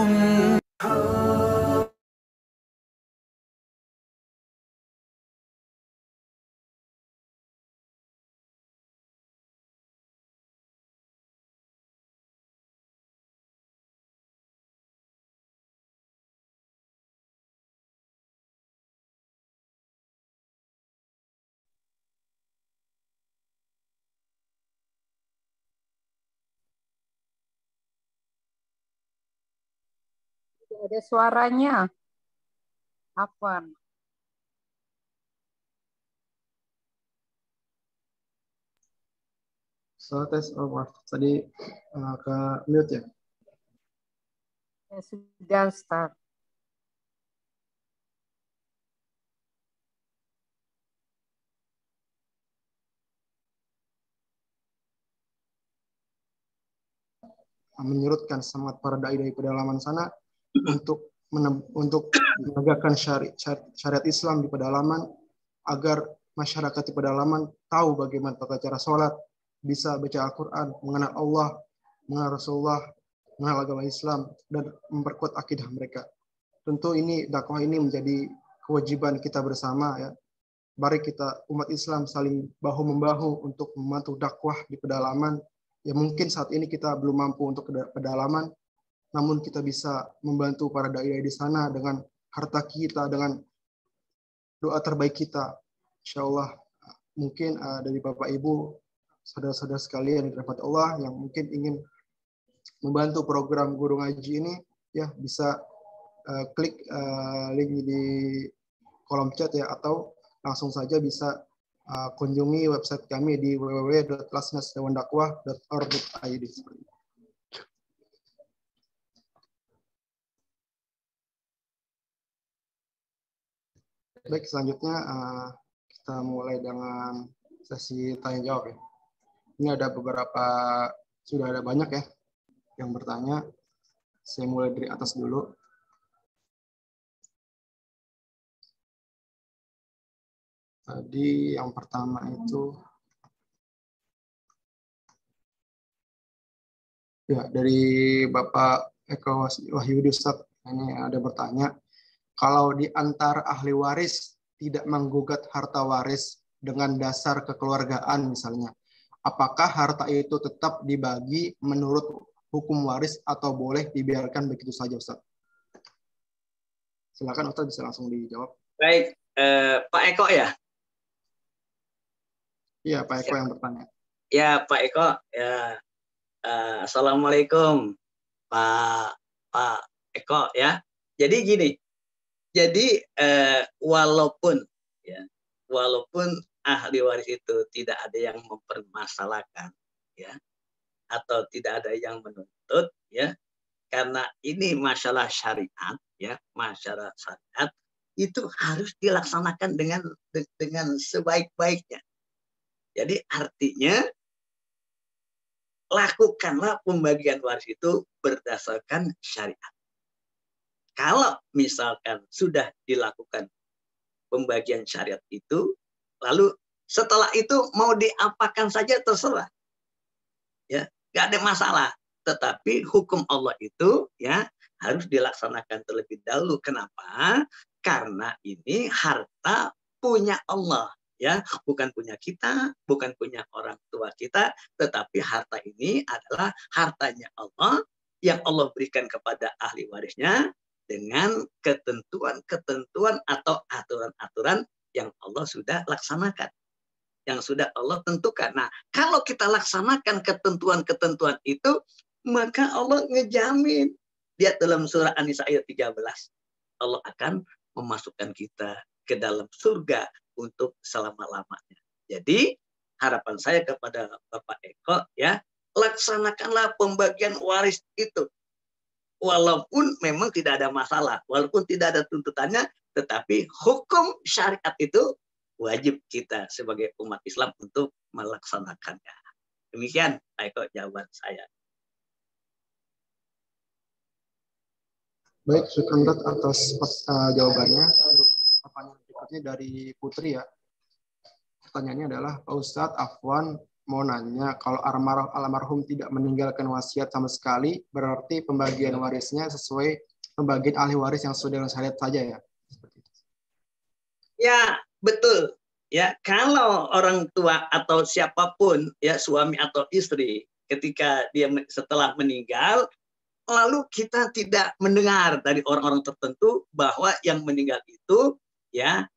Ada suaranya. Apa? So, tes, oh maaf, tadi ke mute ya. Ya, sudah, Ustaz. Menyurutkan semangat para dai dari pedalaman sana untuk menegakkan syariat Islam di pedalaman, agar masyarakat di pedalaman tahu bagaimana tata cara sholat, bisa baca Al-Quran, mengenal Allah, mengenal Rasulullah, mengenal agama Islam, dan memperkuat akidah mereka. Tentu ini dakwah ini menjadi kewajiban kita bersama ya. Mari kita umat Islam saling bahu membahu untuk membantu dakwah di pedalaman. Ya mungkin saat ini kita belum mampu untuk ke pedalaman, namun kita bisa membantu para dai di sana dengan harta kita, dengan doa terbaik kita. Insya Allah mungkin dari Bapak Ibu, saudara-saudara sekalian yang dirahmati Allah yang mungkin ingin membantu program guru ngaji ini, ya bisa klik link di kolom chat ya, atau langsung saja bisa kunjungi website kami di www.lasnasdewandakwah.org.id. Baik, selanjutnya kita mulai dengan sesi tanya jawab ya. Ini ada beberapa, sudah ada banyak ya yang bertanya. Saya mulai dari atas dulu. Tadi yang pertama itu ya dari Bapak Eko Wahyudi Ustaz, ini ada bertanya, kalau di antara ahli waris tidak menggugat harta waris dengan dasar kekeluargaan misalnya, apakah harta itu tetap dibagi menurut hukum waris atau boleh dibiarkan begitu saja, Ustaz? Silakan Ustaz, bisa langsung dijawab. Baik, Pak Eko ya? Iya, Pak Eko yang bertanya. Ya, Pak Eko. Ya. Assalamualaikum, Pak Eko ya. Jadi gini. Jadi walaupun ahli waris itu tidak ada yang mempermasalahkan ya, atau tidak ada yang menuntut ya, karena ini masalah syariat ya, masalah syariat itu harus dilaksanakan dengan sebaik-baiknya. Jadi artinya lakukanlah pembagian waris itu berdasarkan syariat. Kalau misalkan sudah dilakukan pembagian syariat itu, lalu setelah itu mau diapakan saja terserah, ya nggak ada masalah. Tetapi hukum Allah itu ya harus dilaksanakan terlebih dahulu. Kenapa? Karena ini harta punya Allah, ya bukan punya kita, bukan punya orang tua kita, tetapi harta ini adalah hartanya Allah yang Allah berikan kepada ahli warisnya dengan ketentuan-ketentuan atau aturan-aturan yang Allah sudah laksanakan, yang sudah Allah tentukan. Nah, kalau kita laksanakan ketentuan-ketentuan itu, maka Allah ngejamin. Lihat dalam surah An-Nisa ayat 13. Allah akan memasukkan kita ke dalam surga untuk selama-lamanya. Jadi, harapan saya kepada Bapak Eko, ya, laksanakanlah pembagian waris itu. Walaupun memang tidak ada masalah, walaupun tidak ada tuntutannya, tetapi hukum syariat itu wajib kita sebagai umat Islam untuk melaksanakannya. Demikian, Eko, jawaban saya. Baik, syukur atas jawabannya. Untuk pertanyaan berikutnya dari Putri ya. pertanyaannya adalah, Pak Ustadz, Afwan mau nanya, kalau almarhum tidak meninggalkan wasiat sama sekali, berarti pembagian warisnya sesuai pembagian ahli waris yang sudah dengan syariat saja ya? Ya, betul. Ya, kalau orang tua atau siapapun, ya suami atau istri, ketika dia setelah meninggal, lalu kita tidak mendengar dari orang-orang tertentu bahwa yang meninggal itu ya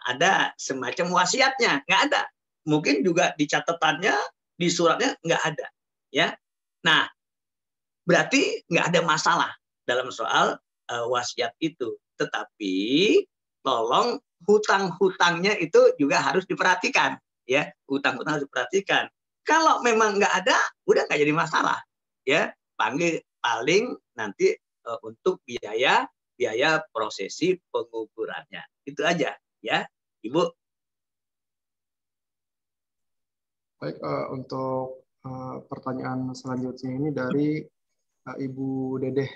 ada semacam wasiatnya, nggak ada. Mungkin juga di catatannya, di suratnya nggak ada. Ya, nah berarti nggak ada masalah dalam soal wasiat itu. Tetapi tolong hutang-hutangnya itu juga harus diperhatikan. Ya, hutang-hutang harus diperhatikan. Kalau memang nggak ada, udah nggak jadi masalah. Ya, panggil paling nanti untuk biaya prosesi penguburannya. Itu aja ya, Ibu. Baik, untuk pertanyaan selanjutnya ini dari Ibu Dedeh.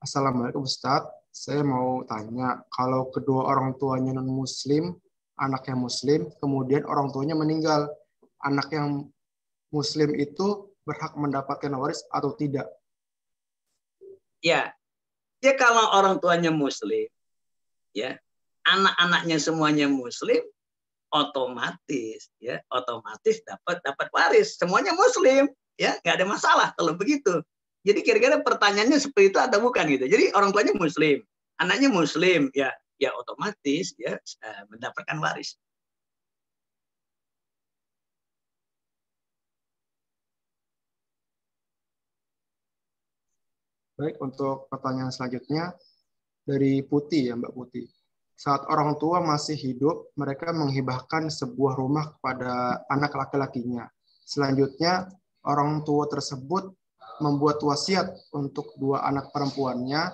Assalamualaikum Ustadz, saya mau tanya, kalau kedua orang tuanya non-muslim, anaknya muslim, kemudian orang tuanya meninggal, anak yang muslim itu berhak mendapatkan waris atau tidak? Ya, ya kalau orang tuanya muslim, ya anak-anaknya semuanya muslim, otomatis dapat waris, semuanya muslim, ya nggak ada masalah kalau begitu. Jadi kira-kira pertanyaannya seperti itu atau bukan gitu. Jadi orang tuanya muslim, anaknya muslim, ya otomatis ya mendapatkan waris. Baik, untuk pertanyaan selanjutnya dari Putih ya Mbak Putih. Saat orang tua masih hidup, mereka menghibahkan sebuah rumah kepada anak laki-lakinya. Selanjutnya, orang tua tersebut membuat wasiat untuk dua anak perempuannya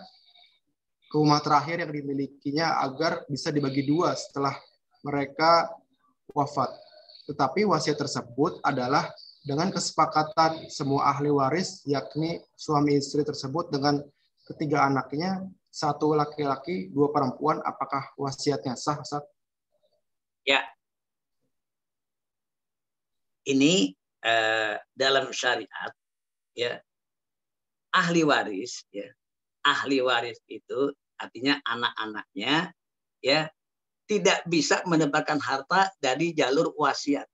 ke rumah terakhir yang dimilikinya agar bisa dibagi dua setelah mereka wafat. Tetapi wasiat tersebut adalah dengan kesepakatan semua ahli waris, yakni suami istri tersebut dengan ketiga anaknya, satu laki-laki, dua perempuan. Apakah wasiatnya sah, Ustaz? Ya, ini dalam syariat, ya ahli waris, ya ahli waris itu artinya anak-anaknya, ya tidak bisa mendapatkan harta dari jalur wasiat.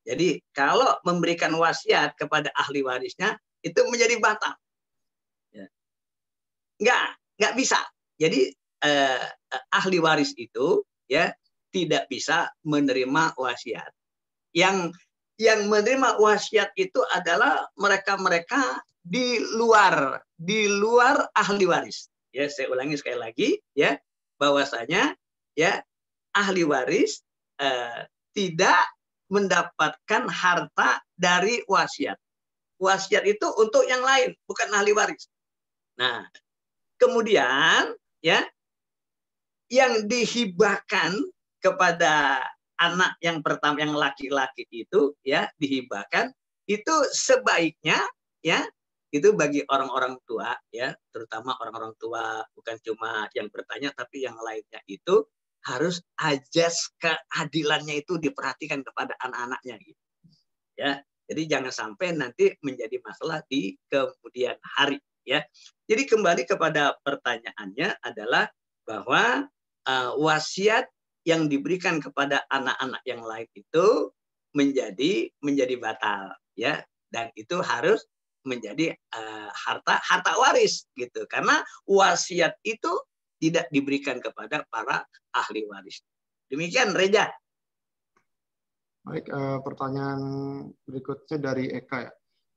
Jadi kalau memberikan wasiat kepada ahli warisnya itu menjadi batal. Ya. Nggak bisa. Jadi ahli waris itu ya tidak bisa menerima wasiat. Yang menerima wasiat itu adalah mereka-mereka di luar ahli waris. Ya, saya ulangi sekali lagi ya, bahwasanya ya ahli waris tidak mendapatkan harta dari wasiat. Wasiat itu untuk yang lain, bukan ahli waris. Nah, kemudian ya yang dihibahkan kepada anak yang pertama, yang laki-laki itu ya dihibahkan, itu sebaiknya ya itu bagi orang-orang tua ya, terutama orang-orang tua, bukan cuma yang bertanya tapi yang lainnya itu harus ajas keadilannya itu diperhatikan kepada anak-anaknya gitu. Ya. Jadi jangan sampai nanti menjadi masalah di kemudian hari ya. Jadi kembali kepada pertanyaannya adalah bahwa wasiat yang diberikan kepada anak-anak yang lain itu menjadi batal ya, dan itu harus menjadi harta waris gitu, karena wasiat itu tidak diberikan kepada para ahli waris. Demikian, Reza. Baik, pertanyaan berikutnya dari Eka ya.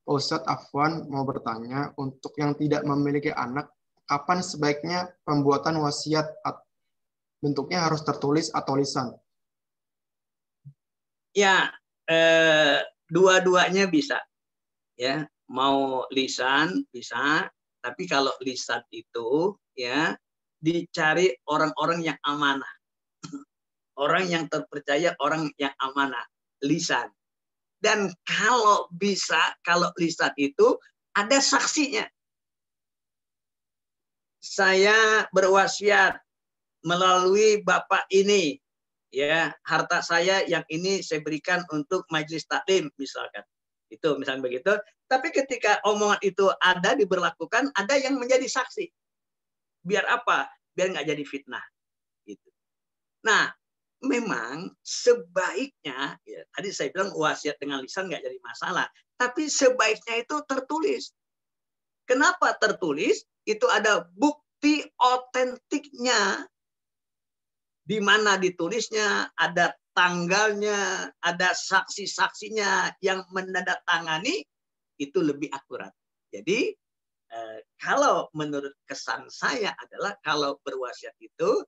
Ustadz Afwan mau bertanya, untuk yang tidak memiliki anak, kapan sebaiknya pembuatan wasiat? Bentuknya harus tertulis atau lisan? Ya, dua-duanya bisa. Ya, mau lisan bisa, tapi kalau lisan itu ya dicari orang-orang yang amanah. Orang yang terpercaya, orang yang amanah, lisan. Dan kalau bisa, kalau lisan itu ada saksinya. Saya berwasiat melalui bapak ini, ya harta saya yang ini saya berikan untuk majelis taklim misalkan. Itu misalnya begitu. Tapi ketika omongan itu ada diberlakukan, ada yang menjadi saksi. Biar apa? Biar nggak jadi fitnah. Gitu. Nah, memang sebaiknya, ya, tadi saya bilang wasiat dengan lisan nggak jadi masalah. Tapi sebaiknya itu tertulis. Kenapa tertulis? Itu ada bukti otentiknya. Di mana ditulisnya, ada tanggalnya, ada saksi-saksinya yang menandatangani, itu lebih akurat. Jadi kalau menurut kesan saya adalah kalau berwasiat itu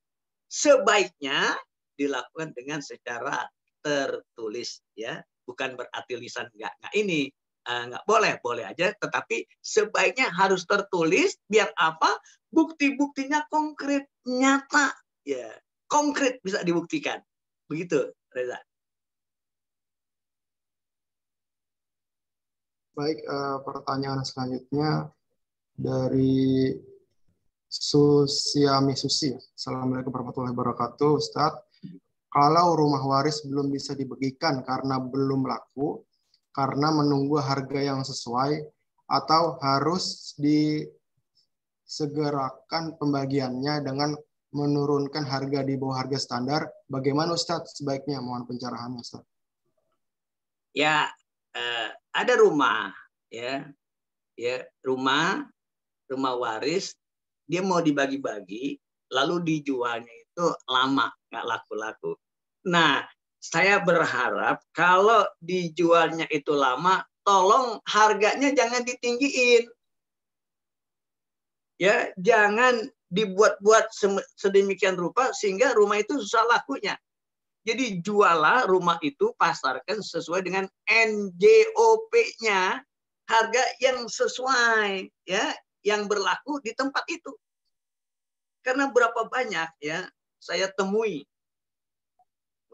sebaiknya dilakukan dengan secara tertulis, ya, bukan berarti lisan nggak ini nggak boleh, boleh aja, tetapi sebaiknya harus tertulis biar apa? Bukti-buktinya konkret, nyata, ya. Konkret bisa dibuktikan. Begitu, Reza. Baik, pertanyaan selanjutnya dari Susiami Susi. Assalamualaikum warahmatullahi wabarakatuh, Ustadz. Kalau rumah waris belum bisa dibagikan karena belum laku, karena menunggu harga yang sesuai, atau harus disegerakan pembagiannya dengan menurunkan harga di bawah harga standar, bagaimana Ustadz sebaiknya? Mohon pencerahannya, Ustadz. Ya, ada rumah, ya rumah waris, dia mau dibagi-bagi, lalu dijualnya itu lama, nggak laku-laku. Nah, saya berharap kalau dijualnya itu lama, tolong harganya jangan ditinggiin. Ya, jangan dibuat-buat sedemikian rupa sehingga rumah itu susah lakunya. Jadi jualah rumah itu, pasarkan sesuai dengan NJOP-nya, harga yang sesuai, ya, yang berlaku di tempat itu. Karena berapa banyak ya saya temui,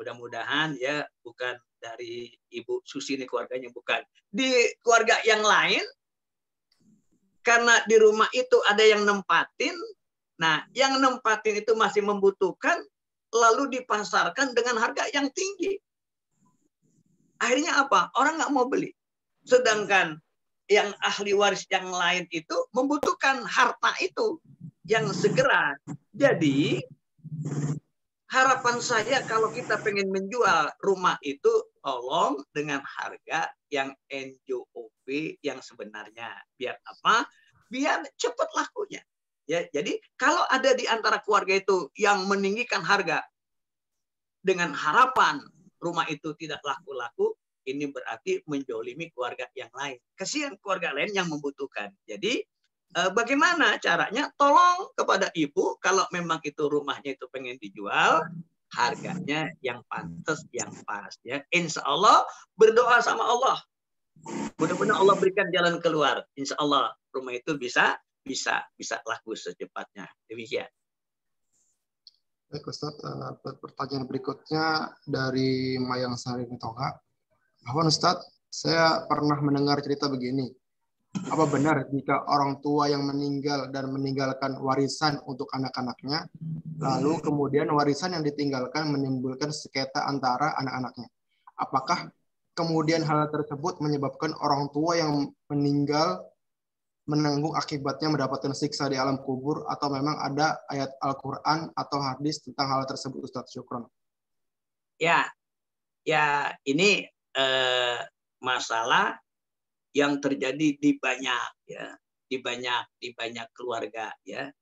mudah-mudahan ya bukan dari Ibu Susi ini keluarganya, bukan, di keluarga yang lain, karena di rumah itu ada yang nempatin. Nah, yang nempatin itu masih membutuhkan, lalu dipasarkan dengan harga yang tinggi. Akhirnya apa? Orang nggak mau beli. Sedangkan yang ahli waris yang lain itu membutuhkan harta itu yang segera. Jadi, harapan saya kalau kita pengen menjual rumah itu, tolong dengan harga yang NJOP yang sebenarnya. Biar apa? Biar cepat lakunya. Ya, jadi kalau ada di antara keluarga itu yang meninggikan harga dengan harapan rumah itu tidak laku-laku, ini berarti menjolimi keluarga yang lain. Kasihan keluarga lain yang membutuhkan. Jadi bagaimana caranya? Tolong kepada ibu, kalau memang itu rumahnya itu pengen dijual, harganya yang pantas, yang pas. Ya, insya Allah berdoa sama Allah. Mudah-mudahan Allah berikan jalan keluar. Insya Allah rumah itu bisa laku secepatnya. Demikian. Baik, Ustadz, pertanyaan berikutnya dari Mayang Sari Toga. Bahwa Ustadz, saya pernah mendengar cerita begini. Apa benar jika orang tua yang meninggal dan meninggalkan warisan untuk anak-anaknya, lalu kemudian warisan yang ditinggalkan menimbulkan sengketa antara anak-anaknya? Apakah kemudian hal tersebut menyebabkan orang tua yang meninggal menanggung akibatnya mendapatkan siksa di alam kubur, atau memang ada ayat Al-Quran atau hadis tentang hal tersebut, Ustadz? Syukron. Ya ini masalah yang terjadi di banyak keluarga, ya.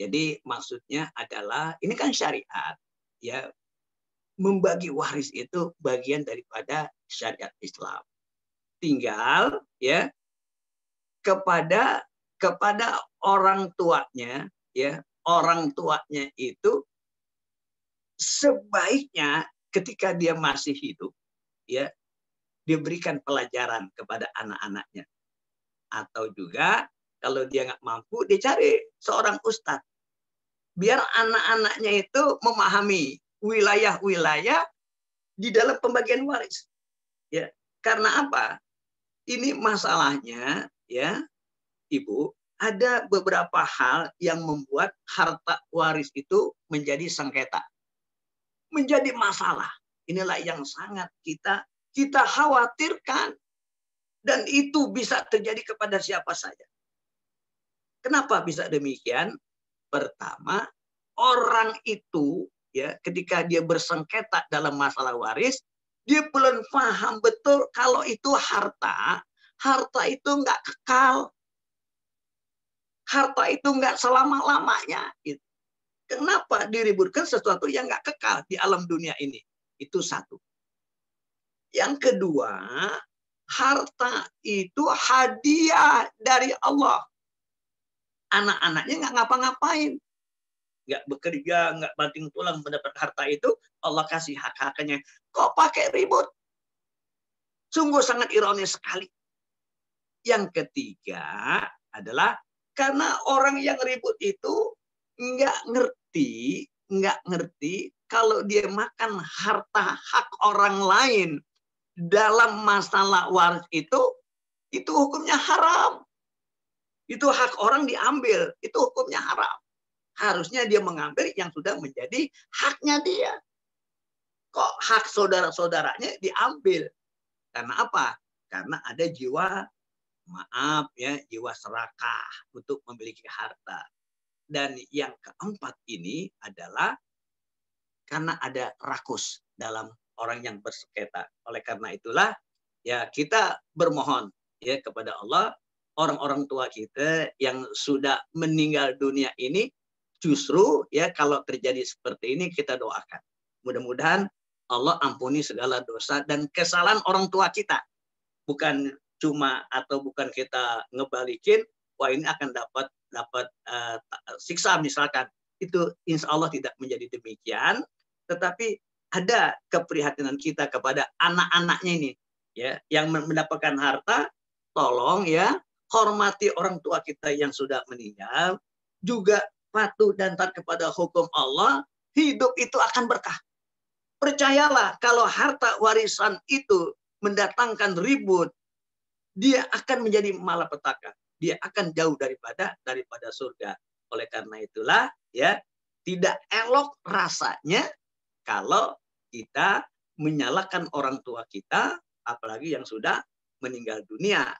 Jadi maksudnya adalah ini kan syariat, ya, membagi waris itu bagian daripada syariat Islam. Tinggal ya kepada orang tuanya, ya, orang tuanya itu sebaiknya ketika dia masih hidup, ya, diberikan pelajaran kepada anak-anaknya. Atau juga kalau dia nggak mampu, dicari seorang ustadz. Biar anak-anaknya itu memahami wilayah-wilayah di dalam pembagian waris. Ya, karena apa? Ini masalahnya, ya, Ibu, ada beberapa hal yang membuat harta waris itu menjadi sengketa. menjadi masalah. Inilah yang sangat kita khawatirkan. Dan itu bisa terjadi kepada siapa saja. Kenapa bisa demikian? Pertama, orang itu ya ketika dia bersengketa dalam masalah waris, dia belum paham betul kalau itu harta itu nggak kekal. Harta itu nggak selama-lamanya. Kenapa diributkan sesuatu yang nggak kekal di alam dunia ini? Itu satu. Yang kedua, harta itu hadiah dari Allah. Anak-anaknya nggak ngapa-ngapain. Nggak bekerja, nggak banting tulang mendapat harta itu. Allah kasih hak-haknya. Kok pakai ribut? Sungguh sangat ironis sekali. Yang ketiga adalah karena orang yang ribut itu nggak ngerti kalau dia makan harta hak orang lain dalam masalah waris itu hukumnya haram. Itu hak orang diambil, itu hukumnya haram. Harusnya dia mengambil yang sudah menjadi haknya dia. Kok hak saudara-saudaranya diambil? Karena apa? Karena ada jiwa jiwa serakah untuk memiliki harta. Dan yang keempat ini adalah karena ada rakus dalam orang yang bersengketa. Oleh karena itulah ya kita bermohon ya kepada Allah, orang-orang tua kita yang sudah meninggal dunia ini, justru ya kalau terjadi seperti ini kita doakan. Mudah-mudahan Allah ampuni segala dosa dan kesalahan orang tua kita. Bukan kita ngebalikin, wah ini akan dapat siksa misalkan. Itu insya Allah tidak menjadi demikian. Tetapi ada keprihatinan kita kepada anak-anaknya ini, ya, yang mendapatkan harta. Tolong ya, hormati orang tua kita yang sudah meninggal. Juga patuh dan taat kepada hukum Allah. Hidup itu akan berkah. Percayalah kalau harta warisan itu mendatangkan ribut, dia akan menjadi malapetaka. Dia akan jauh daripada surga. Oleh karena itulah ya tidak elok rasanya kalau kita menyalahkan orang tua kita, apalagi yang sudah meninggal dunia.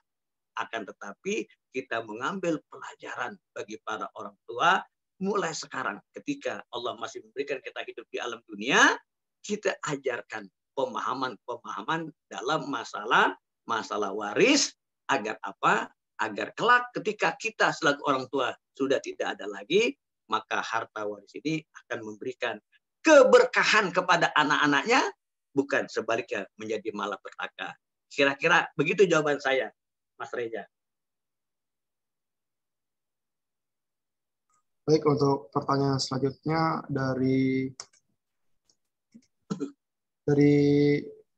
Akan tetapi kita mengambil pelajaran bagi para orang tua mulai sekarang. Ketika Allah masih memberikan kita hidup di alam dunia, kita ajarkan pemahaman dalam masalah waris. Agar apa? Agar kelak ketika kita selaku orang tua sudah tidak ada lagi, maka harta waris ini akan memberikan keberkahan kepada anak-anaknya, bukan sebaliknya menjadi malapetaka. Kira-kira begitu jawaban saya, Mas Reza. Baik, untuk pertanyaan selanjutnya dari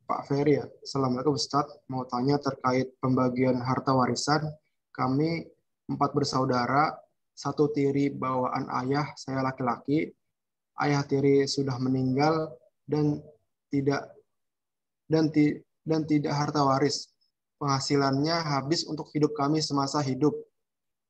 Pak Ferry ya. Assalamualaikum Ustaz, mau tanya terkait pembagian harta warisan. Kami 4 bersaudara, 1 tiri bawaan ayah, saya laki-laki. Ayah tiri sudah meninggal dan tidak harta waris. Penghasilannya habis untuk hidup kami semasa hidup.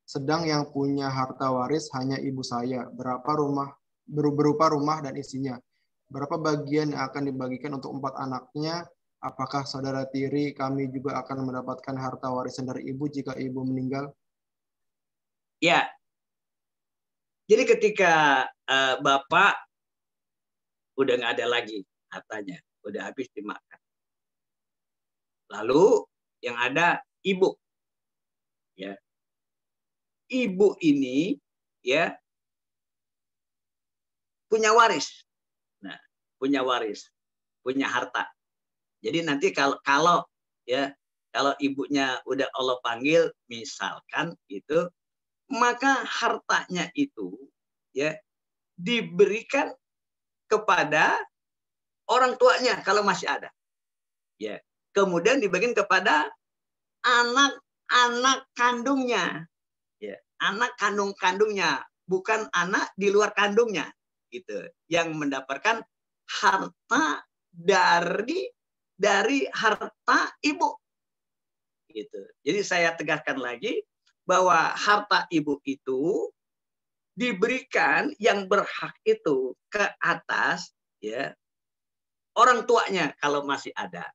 Sedang yang punya harta waris hanya ibu saya. Berupa rumah dan isinya. Berapa bagian yang akan dibagikan untuk 4 anaknya? Apakah saudara tiri kami juga akan mendapatkan harta warisan dari ibu jika ibu meninggal? Ya. Jadi ketika bapak udah nggak ada lagi hartanya, udah habis dimakan. Lalu yang ada ibu. Ya. Ibu ini ya punya waris. Nah, punya waris, punya harta. Jadi nanti kalau ibunya udah Allah panggil misalkan itu, maka hartanya itu ya diberikan kepada orang tuanya kalau masih ada. Ya. Kemudian dibagikan kepada anak-anak kandungnya. Ya, anak kandungnya, bukan anak di luar kandungnya gitu. Yang mendapatkan harta dari harta ibu. Gitu. Jadi saya tegaskan lagi bahwa harta ibu itu diberikan yang berhak itu ke atas ya orang tuanya kalau masih ada.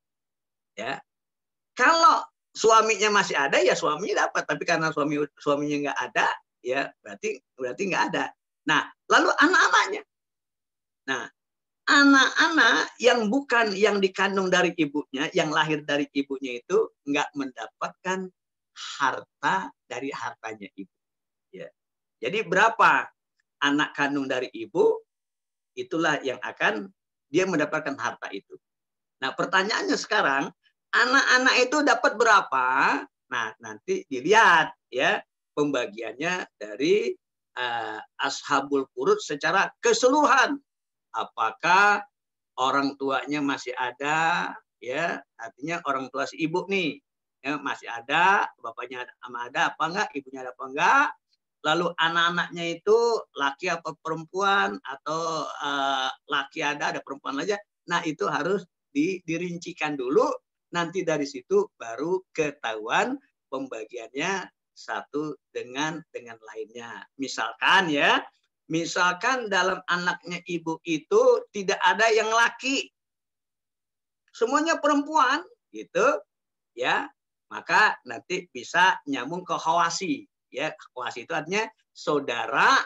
Ya. Kalau suaminya masih ada, ya suaminya dapat. Tapi karena suaminya nggak ada, ya berarti nggak ada. Nah, lalu anak-anaknya. Nah, anak-anak yang bukan yang dikandung dari ibunya, yang lahir dari ibunya itu nggak mendapatkan harta dari hartanya ibu. Ya. Jadi berapa anak kandung dari ibu, itulah yang akan dia mendapatkan harta itu. Nah, pertanyaannya sekarang, anak-anak itu dapat berapa? Nah, nanti dilihat ya pembagiannya dari ashabul furud secara keseluruhan. Apakah orang tuanya masih ada, ya artinya orang tua si ibu nih ya, masih ada, bapaknya ada apa enggak, ibunya ada apa enggak, lalu anak-anaknya itu laki atau perempuan, atau laki ada perempuan aja. Nah, itu harus dirincikan dulu, nanti dari situ baru ketahuan pembagiannya satu dengan lainnya. Misalkan ya, misalkan dalam anaknya ibu itu tidak ada yang laki, semuanya perempuan gitu ya, maka nanti bisa nyambung ke khawasi ya. Khawasi itu artinya saudara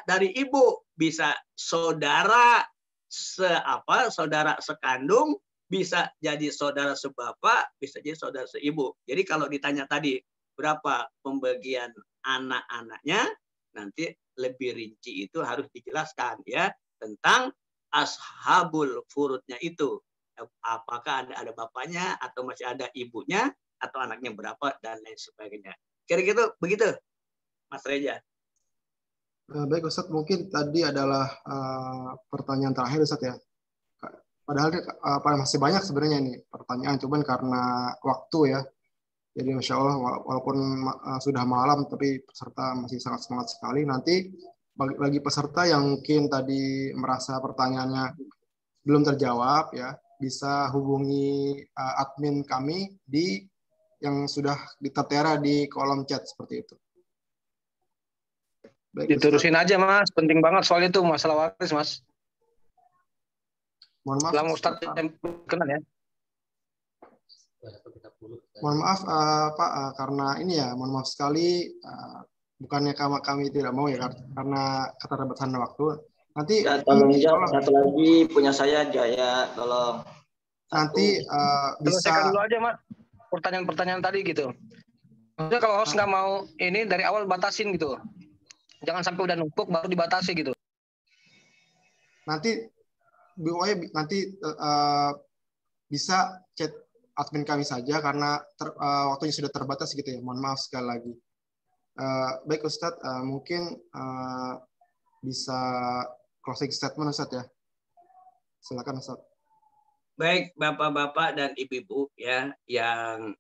dari ibu, bisa saudara saudara sekandung, bisa jadi saudara sebapak, bisa jadi saudara seibu. Jadi kalau ditanya tadi berapa pembagian anak-anaknya, nanti lebih rinci itu harus dijelaskan ya tentang ashabul furudnya itu. Apakah ada bapaknya atau masih ada ibunya, atau anaknya berapa dan lain sebagainya. Kira-kira begitu, Mas Reja. Baik Ustadz, mungkin tadi adalah pertanyaan terakhir Ustadz ya. Padahal masih banyak sebenarnya nih pertanyaan, cuman karena waktu ya. Jadi Masya Allah, walaupun sudah malam, tapi peserta masih sangat semangat sekali. Nanti bagi peserta yang mungkin tadi merasa pertanyaannya belum terjawab, ya bisa hubungi admin kami yang sudah tertera di kolom chat seperti itu. Baik, diterusin aja Mas, penting banget soal itu masalah waris Mas. Mohon maaf, Selama Ustadz yang kenal ya. Mohon maaf Pak, karena ini ya, mohon maaf sekali, bukannya kami tidak mau ya, karena keterbatasan waktu. Nanti ya, tolong jawab satu lagi punya saya Jaya, tolong. Nanti bisa. Selesaikan dulu aja Mas pertanyaan-pertanyaan tadi gitu. Maksudnya kalau host nggak mau ini dari awal batasin gitu. Jangan sampai udah numpuk baru dibatasi gitu. Nanti bisa chat admin kami saja karena waktunya sudah terbatas gitu ya. Mohon maaf sekali lagi. Baik Ustadz, mungkin bisa closing statement Ustadz ya. Silakan Ustadz. Baik Bapak-bapak dan Ibu-ibu ya, yang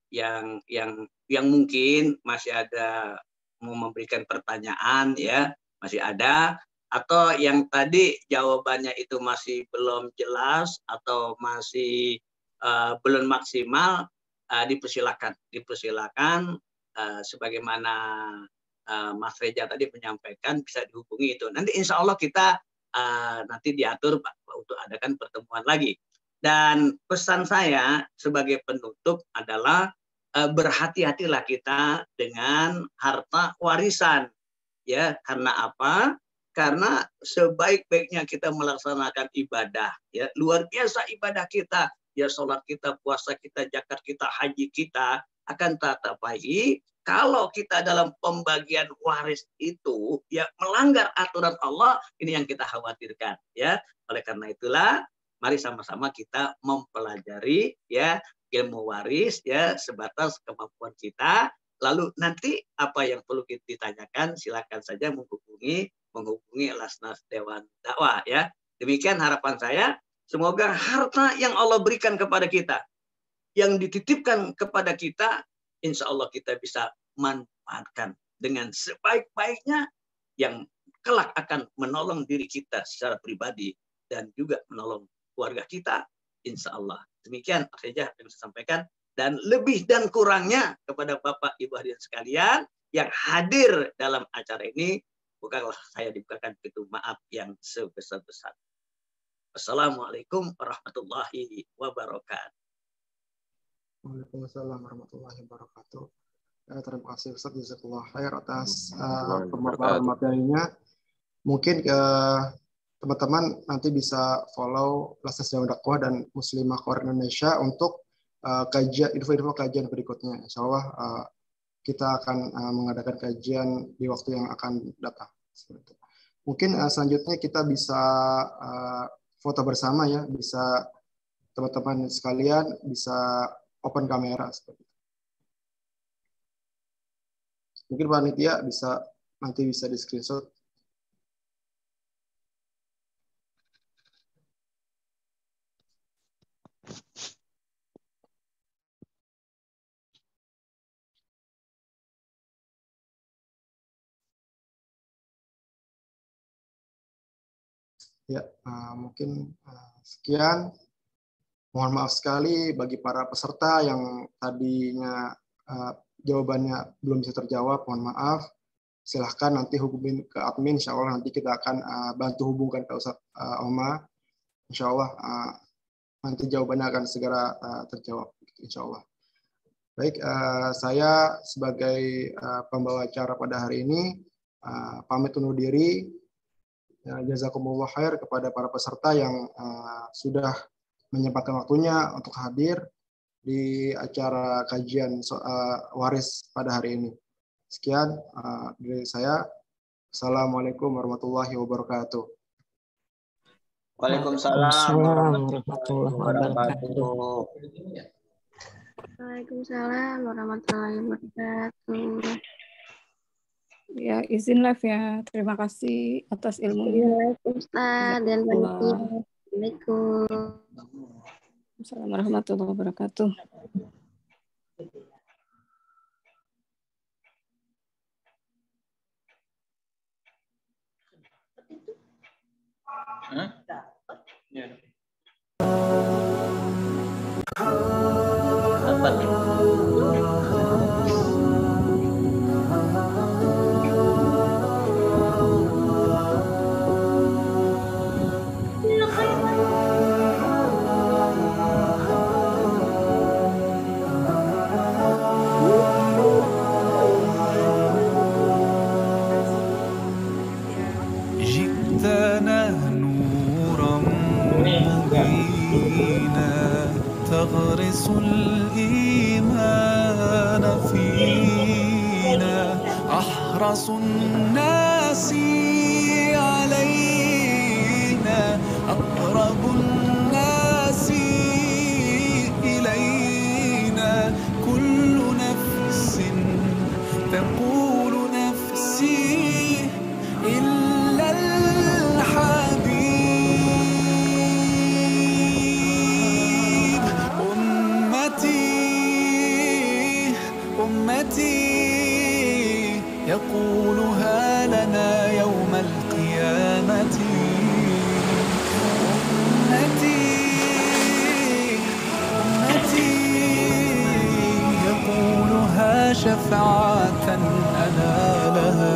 mungkin masih ada mau memberikan pertanyaan ya, masih ada, atau yang tadi jawabannya itu masih belum jelas atau masih belum maksimal, dipersilakan sebagaimana Mas Reja tadi menyampaikan, bisa dihubungi itu. Nanti insya Allah kita nanti diatur untuk adakan pertemuan lagi. Dan pesan saya sebagai penutup adalah berhati-hatilah kita dengan harta warisan. Ya, karena apa? Karena sebaik-baiknya kita melaksanakan ibadah, ya luar biasa ibadah kita, ya sholat kita, puasa kita, zakat kita, haji kita, akan tetapi kalau kita dalam pembagian waris itu ya melanggar aturan Allah, ini yang kita khawatirkan ya. Oleh karena itulah mari sama-sama kita mempelajari ya ilmu waris ya sebatas kemampuan kita. Lalu nanti apa yang perlu kita ditanyakan silakan saja menghubungi Lasnas Dewan Dakwah ya. Demikian harapan saya. Semoga harta yang Allah berikan kepada kita, yang dititipkan kepada kita, insya Allah kita bisa manfaatkan dengan sebaik-baiknya, yang kelak akan menolong diri kita secara pribadi dan juga menolong keluarga kita, insya Allah. Demikian saja yang saya sampaikan. Dan lebih dan kurangnya kepada Bapak Ibu hadirin sekalian yang hadir dalam acara ini, bukanlah saya dibukakan pintu maaf yang sebesar-besar. Wassalamualaikum warahmatullahi wabarakatuh. Waalaikumsalam warahmatullahi wabarakatuh. Terima kasih Ustaz, jazakallah khair atas pemaparan materinya. Mungkin teman-teman nanti bisa follow Lasas Dakwah Dakwah dan Muslimah Core Indonesia untuk kajian, info-info kajian berikutnya. Insya Allah kita akan mengadakan kajian di waktu yang akan datang. Mungkin selanjutnya kita bisa foto bersama ya, bisa teman-teman sekalian bisa open kamera seperti itu. Mungkin panitia nanti bisa di screenshot. Ya, mungkin sekian. Mohon maaf sekali bagi para peserta yang tadinya jawabannya belum bisa terjawab. Mohon maaf. Silahkan nanti hubungin ke admin. Insya Allah nanti kita akan bantu hubungkan ke Ustaz Oma. Insya Allah nanti jawabannya akan segera terjawab. Insya Allah. Baik, saya sebagai pembawa acara pada hari ini pamit undur diri. Jazakumullah khair kepada para peserta yang sudah menyempatkan waktunya untuk hadir di acara kajian waris pada hari ini. Sekian dari saya. Assalamualaikum warahmatullahi wabarakatuh. Waalaikumsalam warahmatullahi wabarakatuh. Waalaikumsalam warahmatullahi wabarakatuh. Ya, izin live ya. Terima kasih atas ilmunya. Ustaz dan panitia. Assalamualaikum. Assalamualaikum warahmatullahi wabarakatuh. تغرس الإيمان فينا أحرص الناس علينا أقرب الناس إلينا كل نفس تقول نفسي إلا يقولها لنا يوم القيامة أمتي يقولها شفاعة أنا لها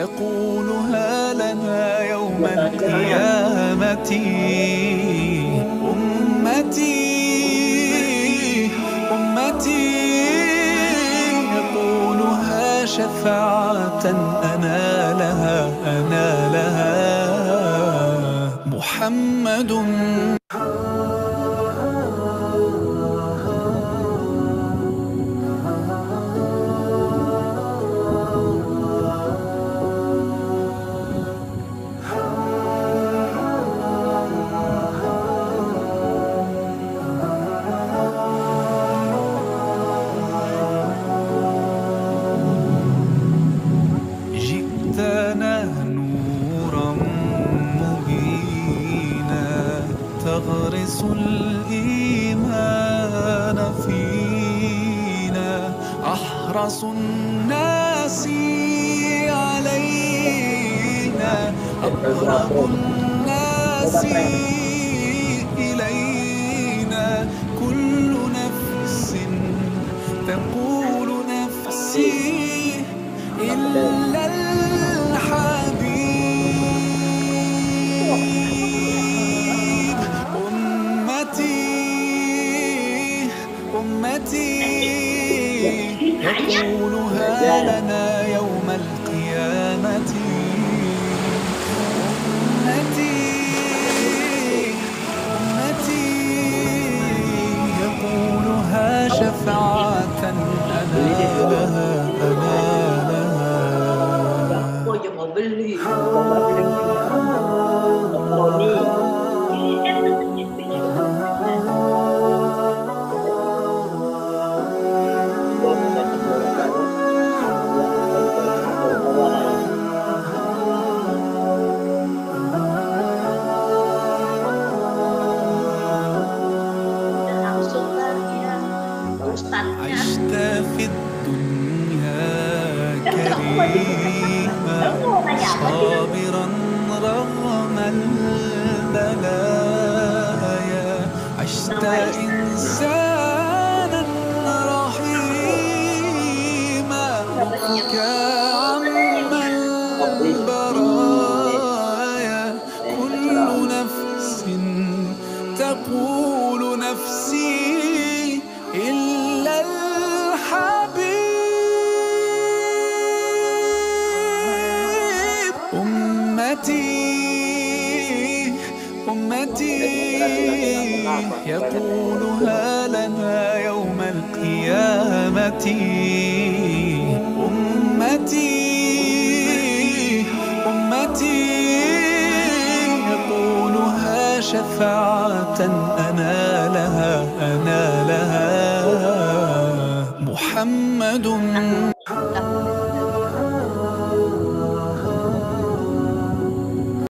يقولها لنا يوم القيامة أمتي شفاعة أنالها محمد. تغرس الإيمان فينا أحرص الناس علينا أقرب الناس إلينا كل نفس تقول نفسي إلا يقولها لنا يوم القيامة. أمتي يقولها شفاعة أنالها. عشت في الدنيا كريما صابرا رغم البلايا عشت إنسانا رحيما كعم البرايا كل نفس تقول نفسي إلا الحبيب. أمتي يقولها لنا يوم القيامة.